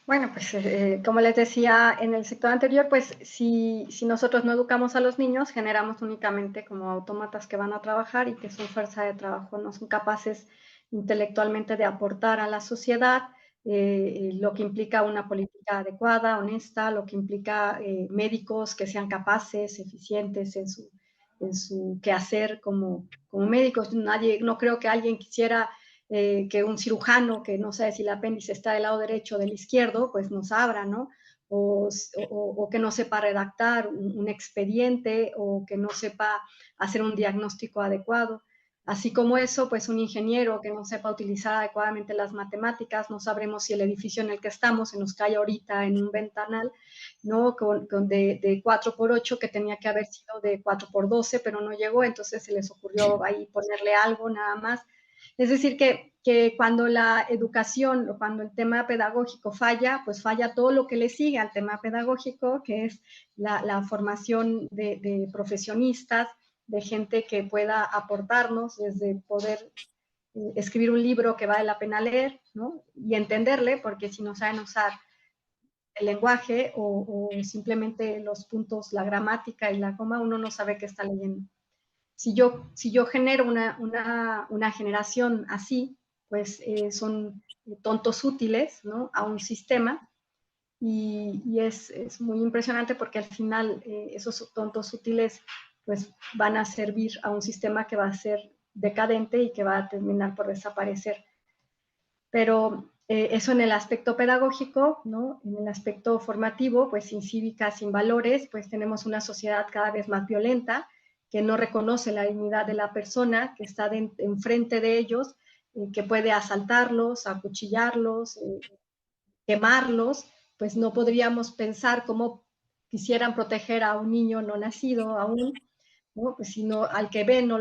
Bueno, pues como les decía en el sector anterior, pues si nosotros no educamos a los niños, generamos únicamente como autómatas que van a trabajar y que son fuerza de trabajo, no son capaces intelectualmente de aportar a la sociedad, lo que implica una política adecuada, honesta, lo que implica médicos que sean capaces, eficientes en su quehacer como médicos. No creo que alguien quisiera que un cirujano que no sabe si el apéndice está del lado derecho o del izquierdo, pues nos abra, ¿no? O que no sepa redactar un expediente o que no sepa hacer un diagnóstico adecuado. Así como eso, pues un ingeniero que no sepa utilizar adecuadamente las matemáticas, no sabremos si el edificio en el que estamos se nos cae ahorita en un ventanal, ¿no? De 4x8 que tenía que haber sido de 4x12, pero no llegó, entonces se les ocurrió ahí ponerle algo nada más. Es decir, que cuando la educación o cuando el tema pedagógico falla, pues falla todo lo que le sigue al tema pedagógico, que es la formación de profesionistas, de gente que pueda aportarnos desde poder escribir un libro que vale la pena leer, ¿no? Y entenderle, porque si no saben usar el lenguaje o simplemente los puntos, la gramática y la coma, uno no sabe qué está leyendo. Si yo genero una generación así, pues son tontos útiles, ¿no? A un sistema y es muy impresionante porque al final esos tontos útiles pues van a servir a un sistema que va a ser decadente y que va a terminar por desaparecer. Pero eso en el aspecto pedagógico, ¿no? En el aspecto formativo, pues sin cívica, sin valores, pues tenemos una sociedad cada vez más violenta, que no reconoce la dignidad de la persona, que está enfrente de ellos, que puede asaltarlos, acuchillarlos, quemarlos, pues no podríamos pensar cómo quisieran proteger a un niño no nacido aún, ¿no? Pues sino al que ven no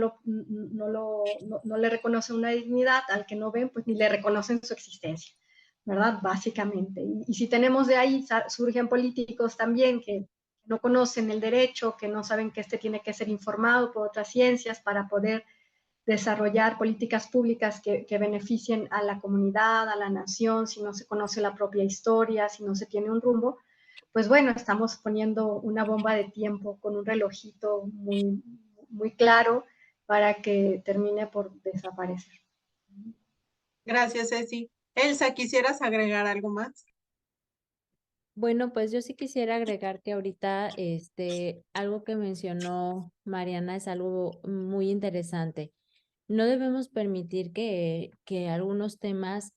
le reconocen una dignidad, al que no ven pues ni le reconocen su existencia, ¿verdad? Básicamente. Y si tenemos de ahí, surgen políticos también que no conocen el derecho, que no saben que tiene que ser informado por otras ciencias para poder desarrollar políticas públicas que beneficien a la comunidad, a la nación, si no se conoce la propia historia, si no se tiene un rumbo, pues bueno, estamos poniendo una bomba de tiempo con un relojito muy, muy claro para que termine por desaparecer. Gracias, Ceci. Elsa, ¿quisieras agregar algo más? Bueno, pues yo sí quisiera agregar que ahorita algo que mencionó Mariana es algo muy interesante. No debemos permitir que algunos temas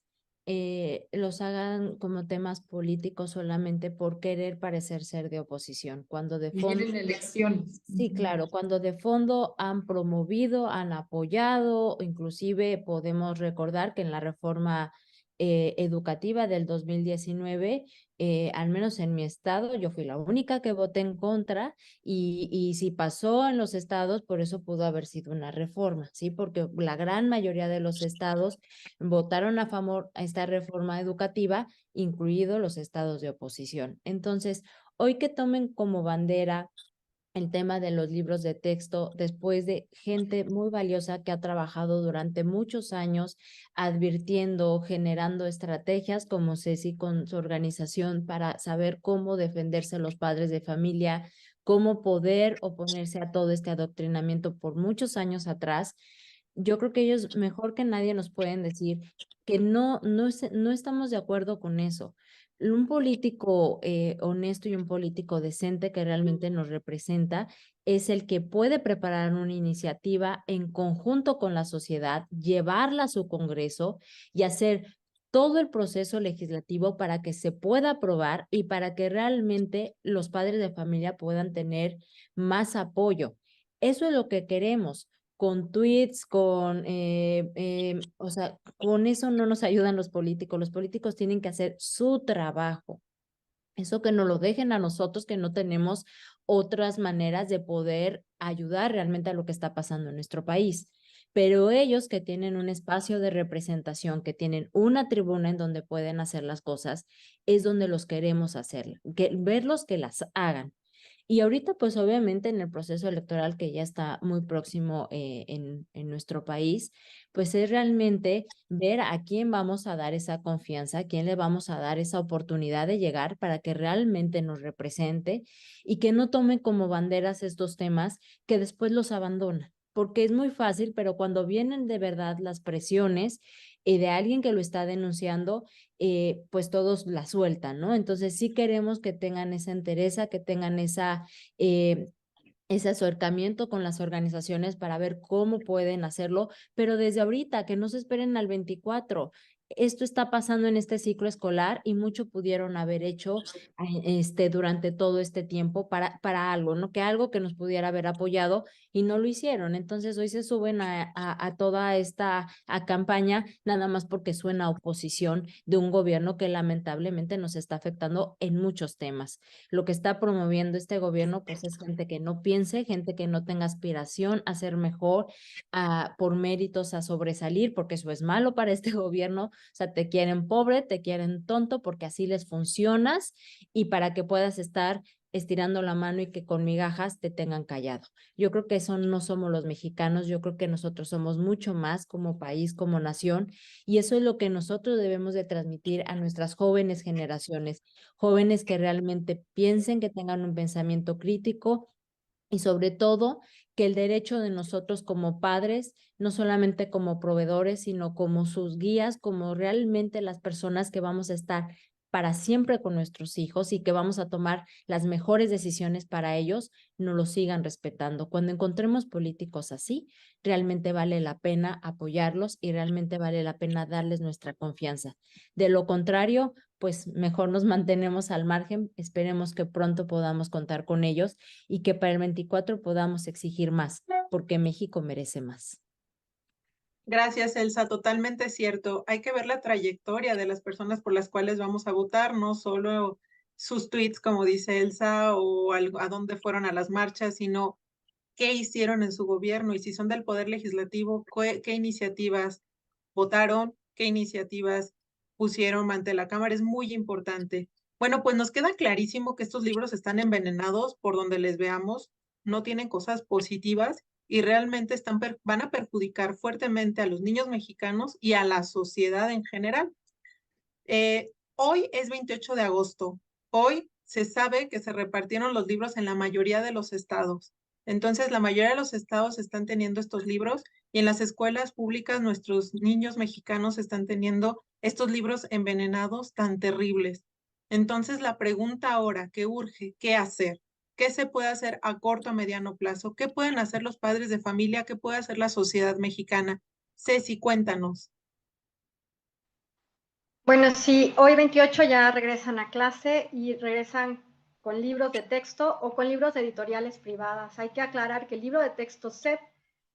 los hagan como temas políticos solamente por querer parecer ser de oposición, cuando de Y fondo... vienen elecciones. Sí, claro, cuando de fondo han promovido, han apoyado, inclusive podemos recordar que en la reforma educativa del 2019, al menos en mi estado, yo fui la única que voté en contra y si pasó en los estados, por eso pudo haber sido una reforma, ¿sí? Porque la gran mayoría de los estados votaron a favor a esta reforma educativa, incluidos los estados de oposición. Entonces, hoy que tomen como bandera el tema de los libros de texto después de gente muy valiosa que ha trabajado durante muchos años advirtiendo, generando estrategias como Ceci con su organización para saber cómo defenderse los padres de familia, cómo poder oponerse a todo este adoctrinamiento por muchos años atrás. yo creo que ellos mejor que nadie nos pueden decir que no estamos de acuerdo con eso. Un político honesto y un político decente que realmente nos representa es el que puede preparar una iniciativa en conjunto con la sociedad, llevarla a su Congreso y hacer todo el proceso legislativo para que se pueda aprobar y para que realmente los padres de familia puedan tener más apoyo. Eso es lo que queremos. Con tweets, o sea, con eso no nos ayudan los políticos. Los políticos tienen que hacer su trabajo. Eso que nos lo dejen a nosotros, que no tenemos otras maneras de poder ayudar realmente a lo que está pasando en nuestro país. Pero ellos que tienen un espacio de representación, que tienen una tribuna en donde pueden hacer las cosas, es donde los queremos hacer, verlos que las hagan. Y ahorita, pues obviamente en el proceso electoral que ya está muy próximo en nuestro país, pues es realmente ver a quién vamos a dar esa confianza, a quién le vamos a dar esa oportunidad de llegar para que realmente nos represente y que no tome como banderas estos temas que después los abandonan. Porque es muy fácil, pero cuando vienen de verdad las presiones de alguien que lo está denunciando, pues todos la sueltan, ¿no? Entonces sí queremos que tengan esa entereza, que tengan ese acercamiento con las organizaciones para ver cómo pueden hacerlo, pero desde ahorita, que no se esperen al 24. Esto está pasando en este ciclo escolar y mucho pudieron haber hecho durante todo este tiempo para algo, ¿no? Que algo que nos pudiera haber apoyado y no lo hicieron. Entonces hoy se suben a toda esta campaña nada más porque suena oposición de un gobierno que lamentablemente nos está afectando en muchos temas. Lo que está promoviendo este gobierno pues es gente que no piense, gente que no tenga aspiración a ser mejor, por méritos a sobresalir, porque eso es malo para este gobierno. O sea, te quieren pobre, te quieren tonto porque así les funcionas y para que puedas estar estirando la mano y que con migajas te tengan callado. Yo creo que eso no somos los mexicanos, yo creo que nosotros somos mucho más como país, como nación, y eso es lo que nosotros debemos de transmitir a nuestras jóvenes generaciones, jóvenes que realmente piensen, que tengan un pensamiento crítico y sobre todo que el derecho de nosotros como padres, no solamente como proveedores, sino como sus guías, como realmente las personas que vamos a estar para siempre con nuestros hijos y que vamos a tomar las mejores decisiones para ellos, nos lo sigan respetando. Cuando encontremos políticos así, realmente vale la pena apoyarlos y realmente vale la pena darles nuestra confianza. De lo contrario, pues mejor nos mantenemos al margen, esperemos que pronto podamos contar con ellos y que para el 24 podamos exigir más, porque México merece más. Gracias, Elsa. Totalmente cierto. Hay que ver la trayectoria de las personas por las cuales vamos a votar, no solo sus tweets, como dice Elsa, o a dónde fueron a las marchas, sino qué hicieron en su gobierno y si son del Poder Legislativo, qué iniciativas votaron, qué iniciativas pusieron ante la Cámara. Es muy importante. Bueno, pues nos queda clarísimo que estos libros están envenenados por donde les veamos, no tienen cosas positivas y realmente van a perjudicar fuertemente a los niños mexicanos y a la sociedad en general. Hoy es 28 de agosto. Hoy se sabe que se repartieron los libros en la mayoría de los estados. Entonces, la mayoría de los estados están teniendo estos libros y en las escuelas públicas nuestros niños mexicanos están teniendo estos libros envenenados tan terribles. Entonces, la pregunta ahora que urge, ¿qué hacer? ¿Qué se puede hacer a corto o mediano plazo? ¿Qué pueden hacer los padres de familia? ¿Qué puede hacer la sociedad mexicana? Ceci, cuéntanos. Bueno, sí, hoy 28 ya regresan a clase y regresan con libros de texto o con libros de editoriales privadas. Hay que aclarar que el libro de texto SEP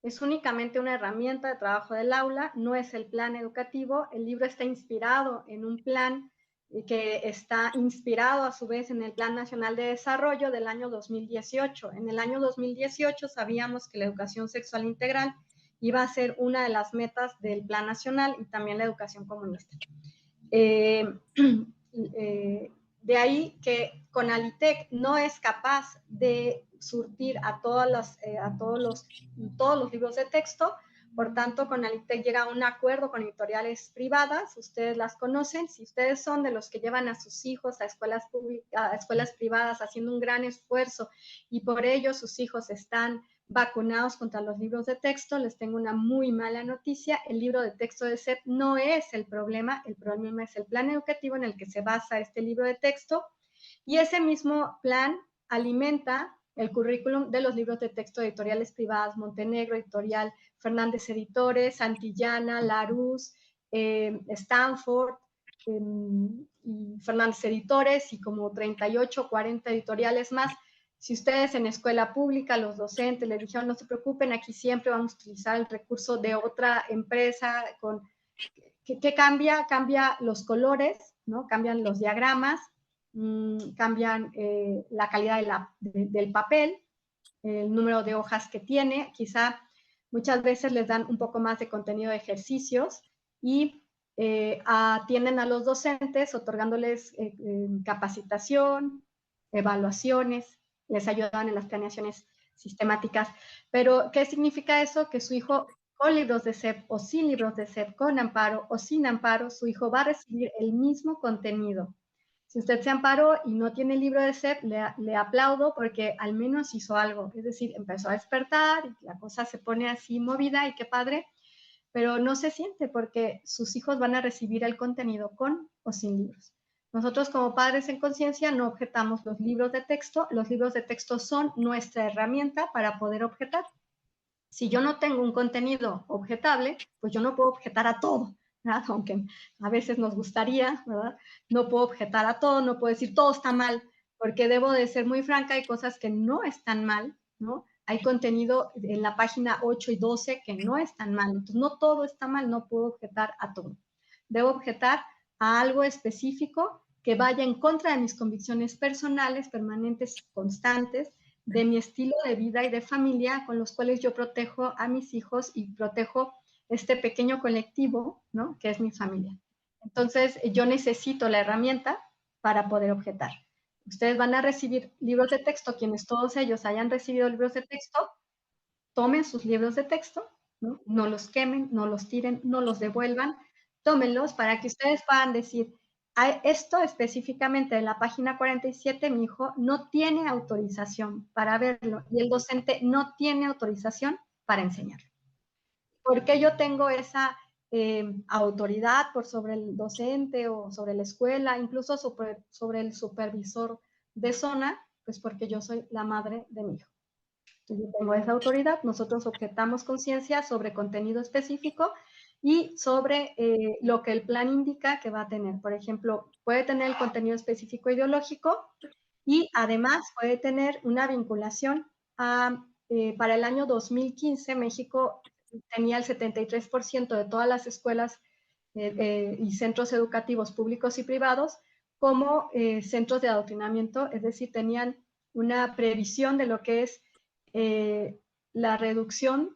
es únicamente una herramienta de trabajo del aula, no es el plan educativo. El libro está inspirado en un plan que está inspirado a su vez en el Plan Nacional de Desarrollo del año 2018. En el año 2018 sabíamos que la educación sexual integral iba a ser una de las metas del Plan Nacional y también la educación comunista. De ahí que Conalitec no es capaz de surtir a todos los libros de texto. Por tanto, Conalitec llega a un acuerdo con editoriales privadas, ustedes las conocen. Si ustedes son de los que llevan a sus hijos a escuelas públicas, a escuelas privadas haciendo un gran esfuerzo y por ello sus hijos están vacunados contra los libros de texto. Les tengo una muy mala noticia. El libro de texto de SEP no es el problema es el plan educativo en el que se basa este libro de texto, y ese mismo plan alimenta el currículum de los libros de texto de editoriales privadas, Montenegro, Editorial Fernández Editores, Santillana, Larousse, Stanford, y Fernández Editores, y como 38 o 40 editoriales más. Si ustedes en escuela pública, los docentes les dijeron, no se preocupen, aquí siempre vamos a utilizar el recurso de otra empresa, ¿qué cambia? Cambia los colores, ¿no? Cambian los diagramas, cambian la calidad del papel, el número de hojas que tiene, quizá muchas veces les dan un poco más de contenido de ejercicios y atienden a los docentes otorgándoles capacitación, evaluaciones, les ayudan en las planeaciones sistemáticas. Pero, ¿qué significa eso? Que su hijo, con libros de SEP o sin libros de SEP, con amparo o sin amparo, su hijo va a recibir el mismo contenido. Si usted se amparó y no tiene libro de SEP, le aplaudo porque al menos hizo algo. Es decir, empezó a despertar y la cosa se pone así movida y qué padre, pero no se siente porque sus hijos van a recibir el contenido con o sin libros. Nosotros como padres en conciencia no objetamos los libros de texto. Los libros de texto son nuestra herramienta para poder objetar. Si yo no tengo un contenido objetable, pues yo no puedo objetar a todo, ¿verdad? Aunque a veces nos gustaría, ¿verdad? No puedo objetar a todo, no puedo decir todo está mal, porque debo de ser muy franca, hay cosas que no están mal, ¿no? Hay contenido en la página 8 y 12 que no están mal, entonces no todo está mal, no puedo objetar a todo. Debo objetar a algo específico que vaya en contra de mis convicciones personales, permanentes, constantes, de mi estilo de vida y de familia con los cuales yo protejo a mis hijos y protejo este pequeño colectivo, ¿no? Que es mi familia. Entonces, yo necesito la herramienta para poder objetar. Ustedes van a recibir libros de texto, quienes todos ellos hayan recibido libros de texto, tomen sus libros de texto, ¿no? No los quemen, no los tiren, no los devuelvan, tómenlos para que ustedes puedan decir, esto específicamente en la página 47, mi hijo no tiene autorización para verlo y el docente no tiene autorización para enseñarlo. ¿Por qué yo tengo esa autoridad por sobre el docente o sobre la escuela, incluso sobre el supervisor de zona? Pues porque yo soy la madre de mi hijo. Entonces, yo tengo esa autoridad, nosotros objetamos conciencia sobre contenido específico y sobre lo que el plan indica que va a tener. Por ejemplo, puede tener el contenido específico ideológico y además puede tener una vinculación para el año 2015, México tenía el 73% de todas las escuelas y centros educativos públicos y privados como centros de adoctrinamiento, es decir, tenían una previsión de lo que es la reducción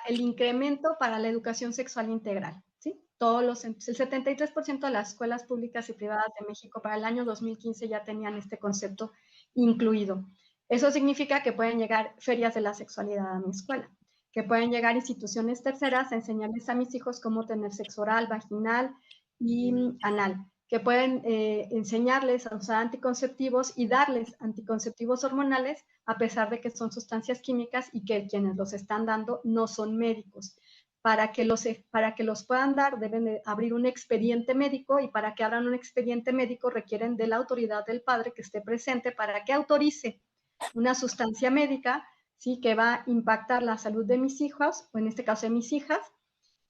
el incremento para la educación sexual integral, ¿sí? El 73% de las escuelas públicas y privadas de México para el año 2015 ya tenían este concepto incluido. Eso significa que pueden llegar ferias de la sexualidad a mi escuela, que pueden llegar instituciones terceras a enseñarles a mis hijos cómo tener sexo oral, vaginal y anal, que pueden enseñarles a usar anticonceptivos y darles anticonceptivos hormonales a pesar de que son sustancias químicas y que quienes los están dando no son médicos. Para que los puedan dar deben de abrir un expediente médico y para que abran un expediente médico requieren de la autoridad del padre que esté presente para que autorice una sustancia médica, ¿sí? Que va a impactar la salud de mis hijos, o en este caso de mis hijas,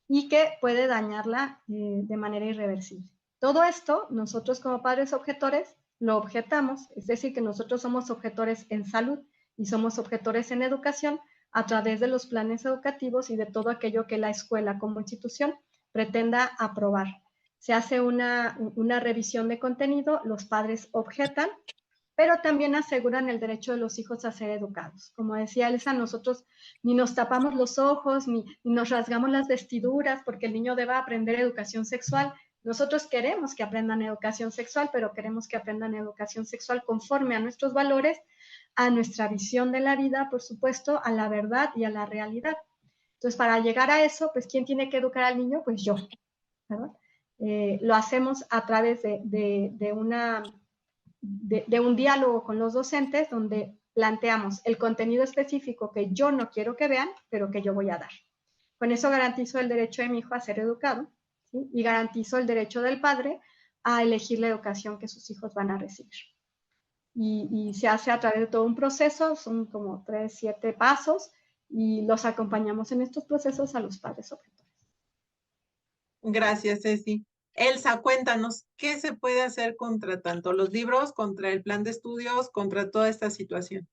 y que puede dañarla de manera irreversible. Todo esto, nosotros como padres objetores, lo objetamos, es decir, que nosotros somos objetores en salud y somos objetores en educación a través de los planes educativos y de todo aquello que la escuela como institución pretenda aprobar. Se hace una revisión de contenido, los padres objetan, pero también aseguran el derecho de los hijos a ser educados. Como decía Elsa, nosotros ni nos tapamos los ojos, ni nos rasgamos las vestiduras porque el niño deba aprender educación sexual. Nosotros queremos que aprendan educación sexual, pero queremos que aprendan educación sexual conforme a nuestros valores, a nuestra visión de la vida, por supuesto, a la verdad y a la realidad. Entonces, para llegar a eso, pues, ¿quién tiene que educar al niño? Pues yo, ¿verdad? Lo hacemos a través de un diálogo con los docentes, donde planteamos el contenido específico que yo no quiero que vean, pero que yo voy a dar. Con eso garantizo el derecho de mi hijo a ser educado, ¿sí? Y garantizo el derecho del padre a elegir la educación que sus hijos van a recibir. Y se hace a través de todo un proceso, son como 3, 7 pasos, y los acompañamos en estos procesos a los padres sobre todo. Gracias, Ceci. Elsa, cuéntanos, ¿qué se puede hacer contra tanto los libros, contra el plan de estudios, contra toda esta situación?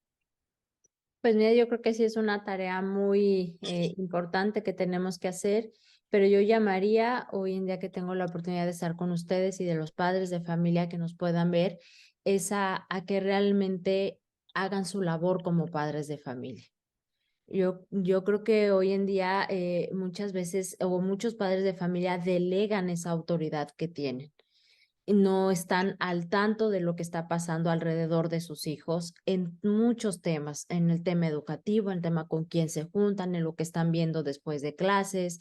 Pues mira, yo creo que sí es una tarea muy importante que tenemos que hacer, pero yo llamaría hoy en día que tengo la oportunidad de estar con ustedes y de los padres de familia que nos puedan ver, es a que realmente hagan su labor como padres de familia. Yo creo que hoy en día muchas veces o muchos padres de familia delegan esa autoridad que tienen. No están al tanto de lo que está pasando alrededor de sus hijos en muchos temas, en el tema educativo, en el tema con quién se juntan, en lo que están viendo después de clases,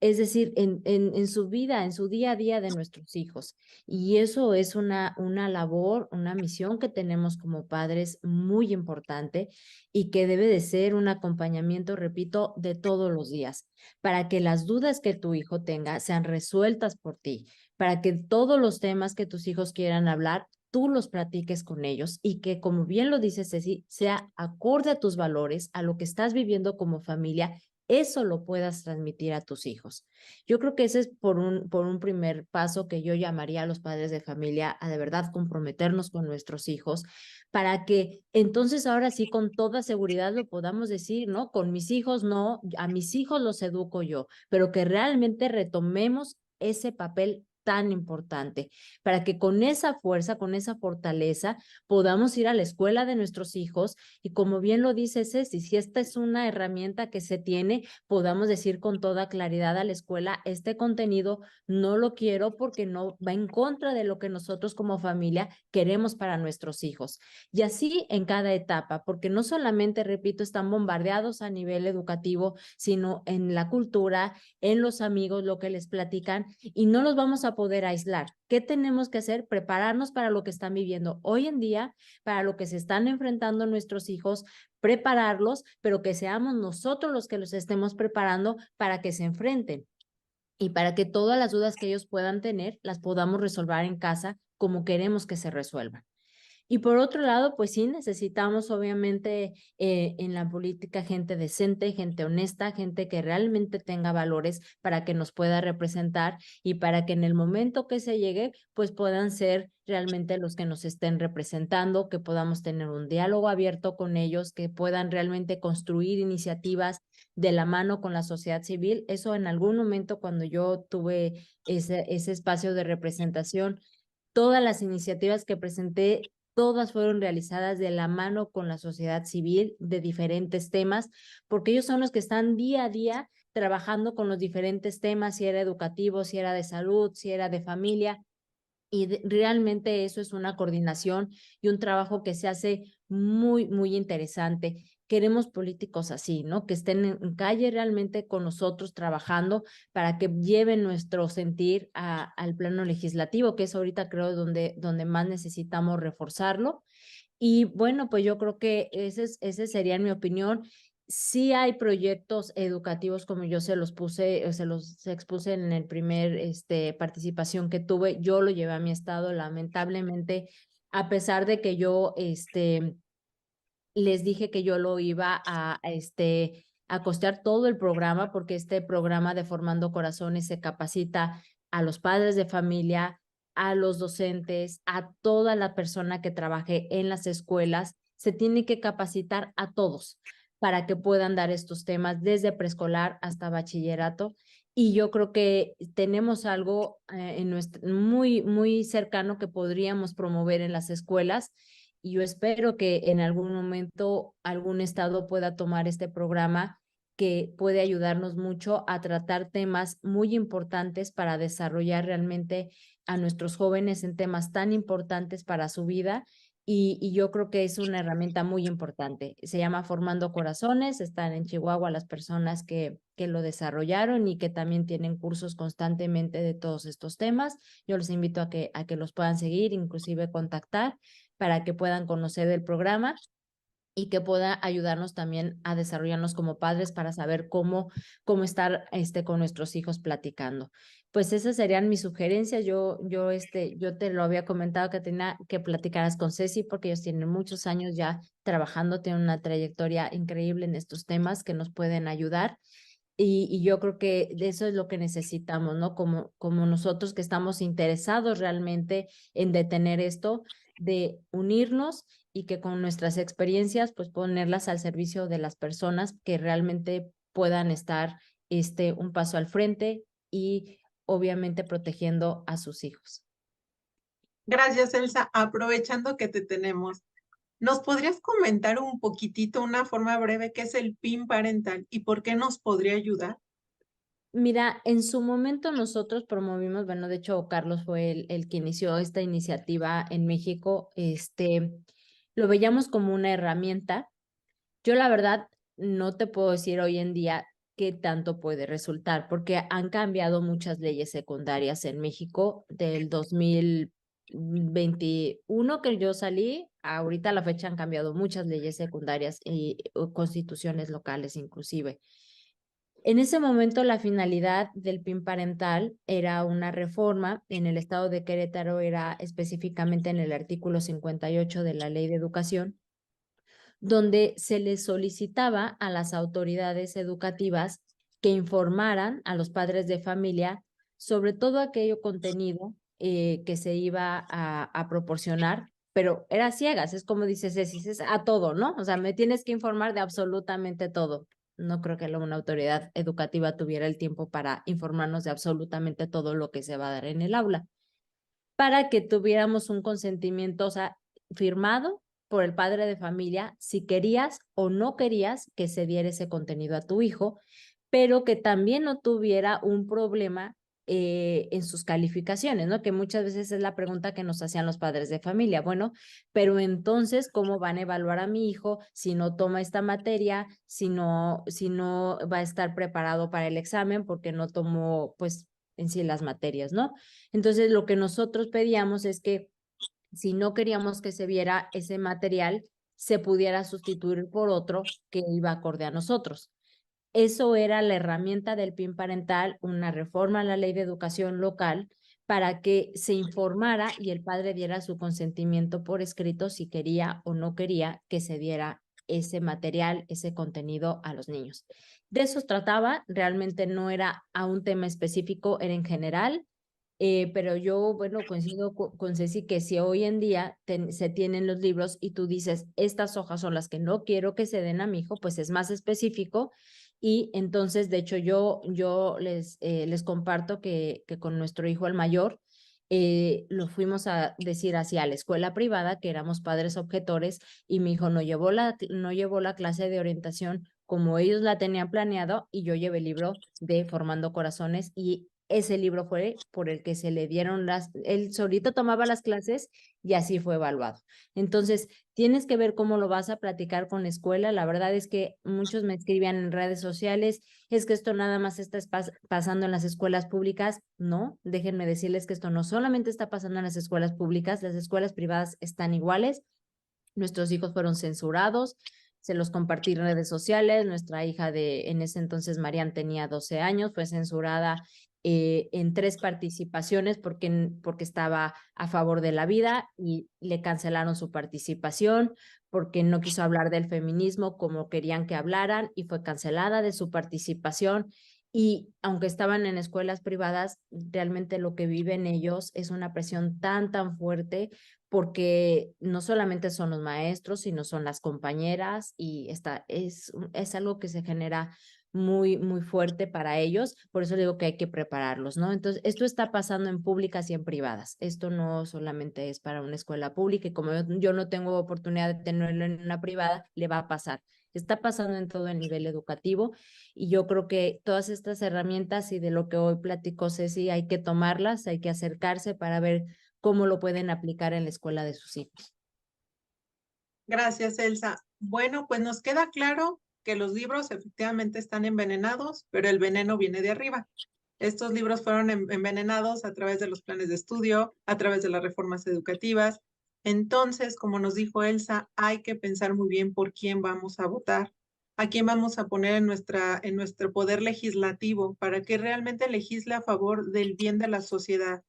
es decir, en su vida, en su día a día de nuestros hijos. Y eso es una labor, una misión que tenemos como padres muy importante y que debe de ser un acompañamiento, repito, de todos los días, para que las dudas que tu hijo tenga sean resueltas por ti, para que todos los temas que tus hijos quieran hablar, tú los platiques con ellos y que, como bien lo dice Ceci, sea acorde a tus valores, a lo que estás viviendo como familia, eso lo puedas transmitir a tus hijos. Yo creo que ese es por un primer paso que yo llamaría a los padres de familia a de verdad comprometernos con nuestros hijos para que entonces ahora sí con toda seguridad lo podamos decir, ¿no? Con mis hijos no, a mis hijos los educo yo, pero que realmente retomemos ese papel tan importante, para que con esa fuerza, con esa fortaleza, podamos ir a la escuela de nuestros hijos y como bien lo dice Ceci, si esta es una herramienta que se tiene, podamos decir con toda claridad a la escuela, este contenido no lo quiero porque no va en contra de lo que nosotros como familia queremos para nuestros hijos. Y así en cada etapa, porque no solamente, repito, están bombardeados a nivel educativo, sino en la cultura, en los amigos, lo que les platican, y no los vamos a poder aislar. ¿Qué tenemos que hacer? Prepararnos para lo que están viviendo hoy en día, para lo que se están enfrentando nuestros hijos, prepararlos, pero que seamos nosotros los que los estemos preparando para que se enfrenten y para que todas las dudas que ellos puedan tener las podamos resolver en casa como queremos que se resuelvan. Y por otro lado, pues sí, necesitamos obviamente en la política gente decente, gente honesta, gente que realmente tenga valores para que nos pueda representar y para que en el momento que se llegue, pues puedan ser realmente los que nos estén representando, que podamos tener un diálogo abierto con ellos, que puedan realmente construir iniciativas de la mano con la sociedad civil. Eso en algún momento cuando yo tuve ese espacio de representación, todas las iniciativas que presenté todas fueron realizadas de la mano con la sociedad civil de diferentes temas, porque ellos son los que están día a día trabajando con los diferentes temas, si era educativo, si era de salud, si era de familia, y realmente eso es una coordinación y un trabajo que se hace muy, muy interesante. Queremos políticos así, ¿no? Que estén en calle realmente con nosotros trabajando para que lleven nuestro sentir al plano legislativo, que es ahorita creo donde más necesitamos reforzarlo. Y bueno, pues yo creo que ese sería en mi opinión. Sí hay proyectos educativos como yo se los puse, o se los expuse en el primer participación que tuve. Yo lo llevé a mi estado, lamentablemente, a pesar de que yo les dije que yo lo iba a costear todo el programa, porque este programa de Formando Corazones se capacita a los padres de familia, a los docentes, a toda la persona que trabaje en las escuelas. Se tiene que capacitar a todos para que puedan dar estos temas desde preescolar hasta bachillerato. Y yo creo que tenemos algo muy, muy cercano que podríamos promover en las escuelas y yo espero que en algún momento algún estado pueda tomar este programa que puede ayudarnos mucho a tratar temas muy importantes para desarrollar realmente a nuestros jóvenes en temas tan importantes para su vida. Y yo creo que es una herramienta muy importante. Se llama Formando Corazones, están en Chihuahua las personas que lo desarrollaron y que también tienen cursos constantemente de todos estos temas. Yo los invito a que los puedan seguir, inclusive contactar para que puedan conocer del programa. y que pueda ayudarnos también a desarrollarnos como padres para saber cómo estar con nuestros hijos platicando. Pues esas serían mis sugerencias. Yo te lo había comentado que tenía que platicaras con Ceci porque ellos tienen muchos años ya trabajando, tienen una trayectoria increíble en estos temas que nos pueden ayudar. Y yo creo que eso es lo que necesitamos, ¿no? Como nosotros que estamos interesados realmente en detener esto, de unirnos y que con nuestras experiencias, pues ponerlas al servicio de las personas que realmente puedan estar un paso al frente y obviamente protegiendo a sus hijos. Gracias, Elsa. Aprovechando que te tenemos, ¿nos podrías comentar un poquitito, una forma breve, qué es el PIN parental y por qué nos podría ayudar? Mira, en su momento nosotros promovimos, bueno, de hecho Carlos fue el que inició esta iniciativa en México, lo veíamos como una herramienta. Yo la verdad no te puedo decir hoy en día qué tanto puede resultar, porque han cambiado muchas leyes secundarias en México del 2021 que yo salí, ahorita a la fecha han cambiado muchas leyes secundarias y constituciones locales inclusive. En ese momento la finalidad del PIN parental era una reforma. En el estado de Querétaro era específicamente en el artículo 58 de la Ley de Educación, donde se les solicitaba a las autoridades educativas que informaran a los padres de familia sobre todo aquello contenido que se iba a proporcionar, pero era ciegas, es como dices, es a todo, ¿no? O sea, me tienes que informar de absolutamente todo. No creo que una autoridad educativa tuviera el tiempo para informarnos de absolutamente todo lo que se va a dar en el aula, para que tuviéramos un consentimiento, o sea, firmado por el padre de familia, si querías o no querías que se diera ese contenido a tu hijo, pero que también no tuviera un problema en sus calificaciones, ¿no? Que muchas veces es la pregunta que nos hacían los padres de familia. Bueno, pero entonces, ¿cómo van a evaluar a mi hijo si no toma esta materia, si no va a estar preparado para el examen porque no tomó, pues, en sí las materias, ¿no? Entonces, lo que nosotros pedíamos es que si no queríamos que se viera ese material, se pudiera sustituir por otro que iba acorde a nosotros. Eso era la herramienta del PIN parental, una reforma a la ley de educación local para que se informara y el padre diera su consentimiento por escrito si quería o no quería que se diera ese material, ese contenido a los niños. De eso trataba, realmente no era a un tema específico, era en general, pero yo, bueno, coincido con Ceci que si hoy en día se tienen los libros y tú dices, estas hojas son las que no quiero que se den a mi hijo, pues es más específico. Y entonces, de hecho, yo les comparto que con nuestro hijo el mayor, lo fuimos a decir hacia la escuela privada, que éramos padres objetores, y mi hijo no llevó la clase de orientación como ellos la tenían planeado, y yo llevé el libro de Formando Corazones, y ese libro fue por el que se le dieron él solito tomaba las clases y así fue evaluado. Entonces, tienes que ver cómo lo vas a platicar con la escuela. La verdad es que muchos me escribían en redes sociales, es que esto nada más está pasando en las escuelas públicas. No, déjenme decirles que esto no solamente está pasando en las escuelas públicas, las escuelas privadas están iguales. Nuestros hijos fueron censurados, se los compartí en redes sociales. Nuestra hija en ese entonces, Marian, tenía 12 años, fue censurada en 3 participaciones porque estaba a favor de la vida y le cancelaron su participación porque no quiso hablar del feminismo como querían que hablaran y fue cancelada de su participación. Y aunque estaban en escuelas privadas, realmente lo que viven ellos es una presión tan fuerte porque no solamente son los maestros, sino son las compañeras y es algo que se genera muy fuerte para ellos. Por eso digo que hay que prepararlos, ¿no? Entonces, esto está pasando en públicas y en privadas. Esto no solamente es para una escuela pública y como yo no tengo oportunidad de tenerlo en una privada, le va a pasar. Está pasando en todo el nivel educativo y yo creo que todas estas herramientas y de lo que hoy platicó Ceci, hay que tomarlas, hay que acercarse para ver cómo lo pueden aplicar en la escuela de sus hijos. Gracias, Elsa. Bueno, pues nos queda claro que los libros efectivamente están envenenados, pero el veneno viene de arriba. Estos libros fueron envenenados a través de los planes de estudio, a través de las reformas educativas, Entonces, como nos dijo Elsa, hay que pensar muy bien por quién vamos a votar, a quién vamos a poner en nuestro poder legislativo para que realmente legisle a favor del bien de la sociedad.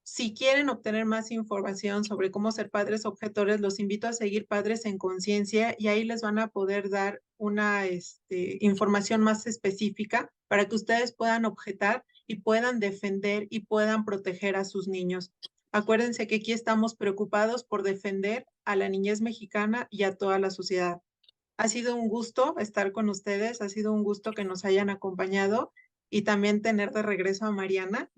Si quieren obtener más información sobre cómo ser padres objetores, los invito a seguir Padres en Conciencia y ahí les van a poder dar una información más específica para que ustedes puedan objetar y puedan defender y puedan proteger a sus niños. Acuérdense que aquí estamos preocupados por defender a la niñez mexicana y a toda la sociedad. Ha sido un gusto estar con ustedes, ha sido un gusto que nos hayan acompañado y también tener de regreso a Mariana.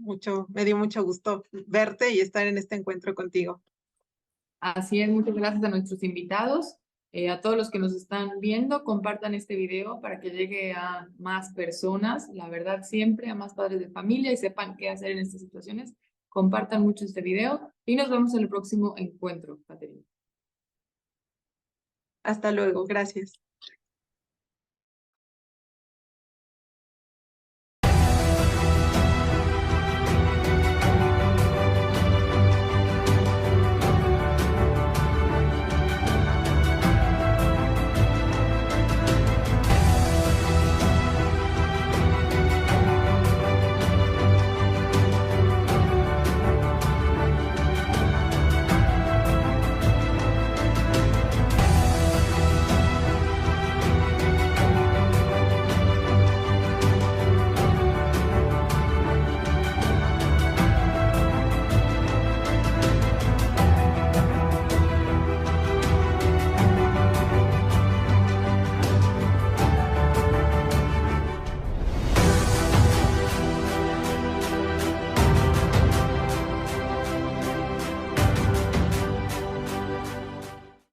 Me dio mucho gusto verte y estar en este encuentro contigo. Así es, muchas gracias a nuestros invitados, a todos los que nos están viendo, compartan este video para que llegue a más personas, la verdad siempre a más padres de familia y sepan qué hacer en estas situaciones. Compartan mucho este video y nos vemos en el próximo encuentro, Caterina. Hasta luego, gracias.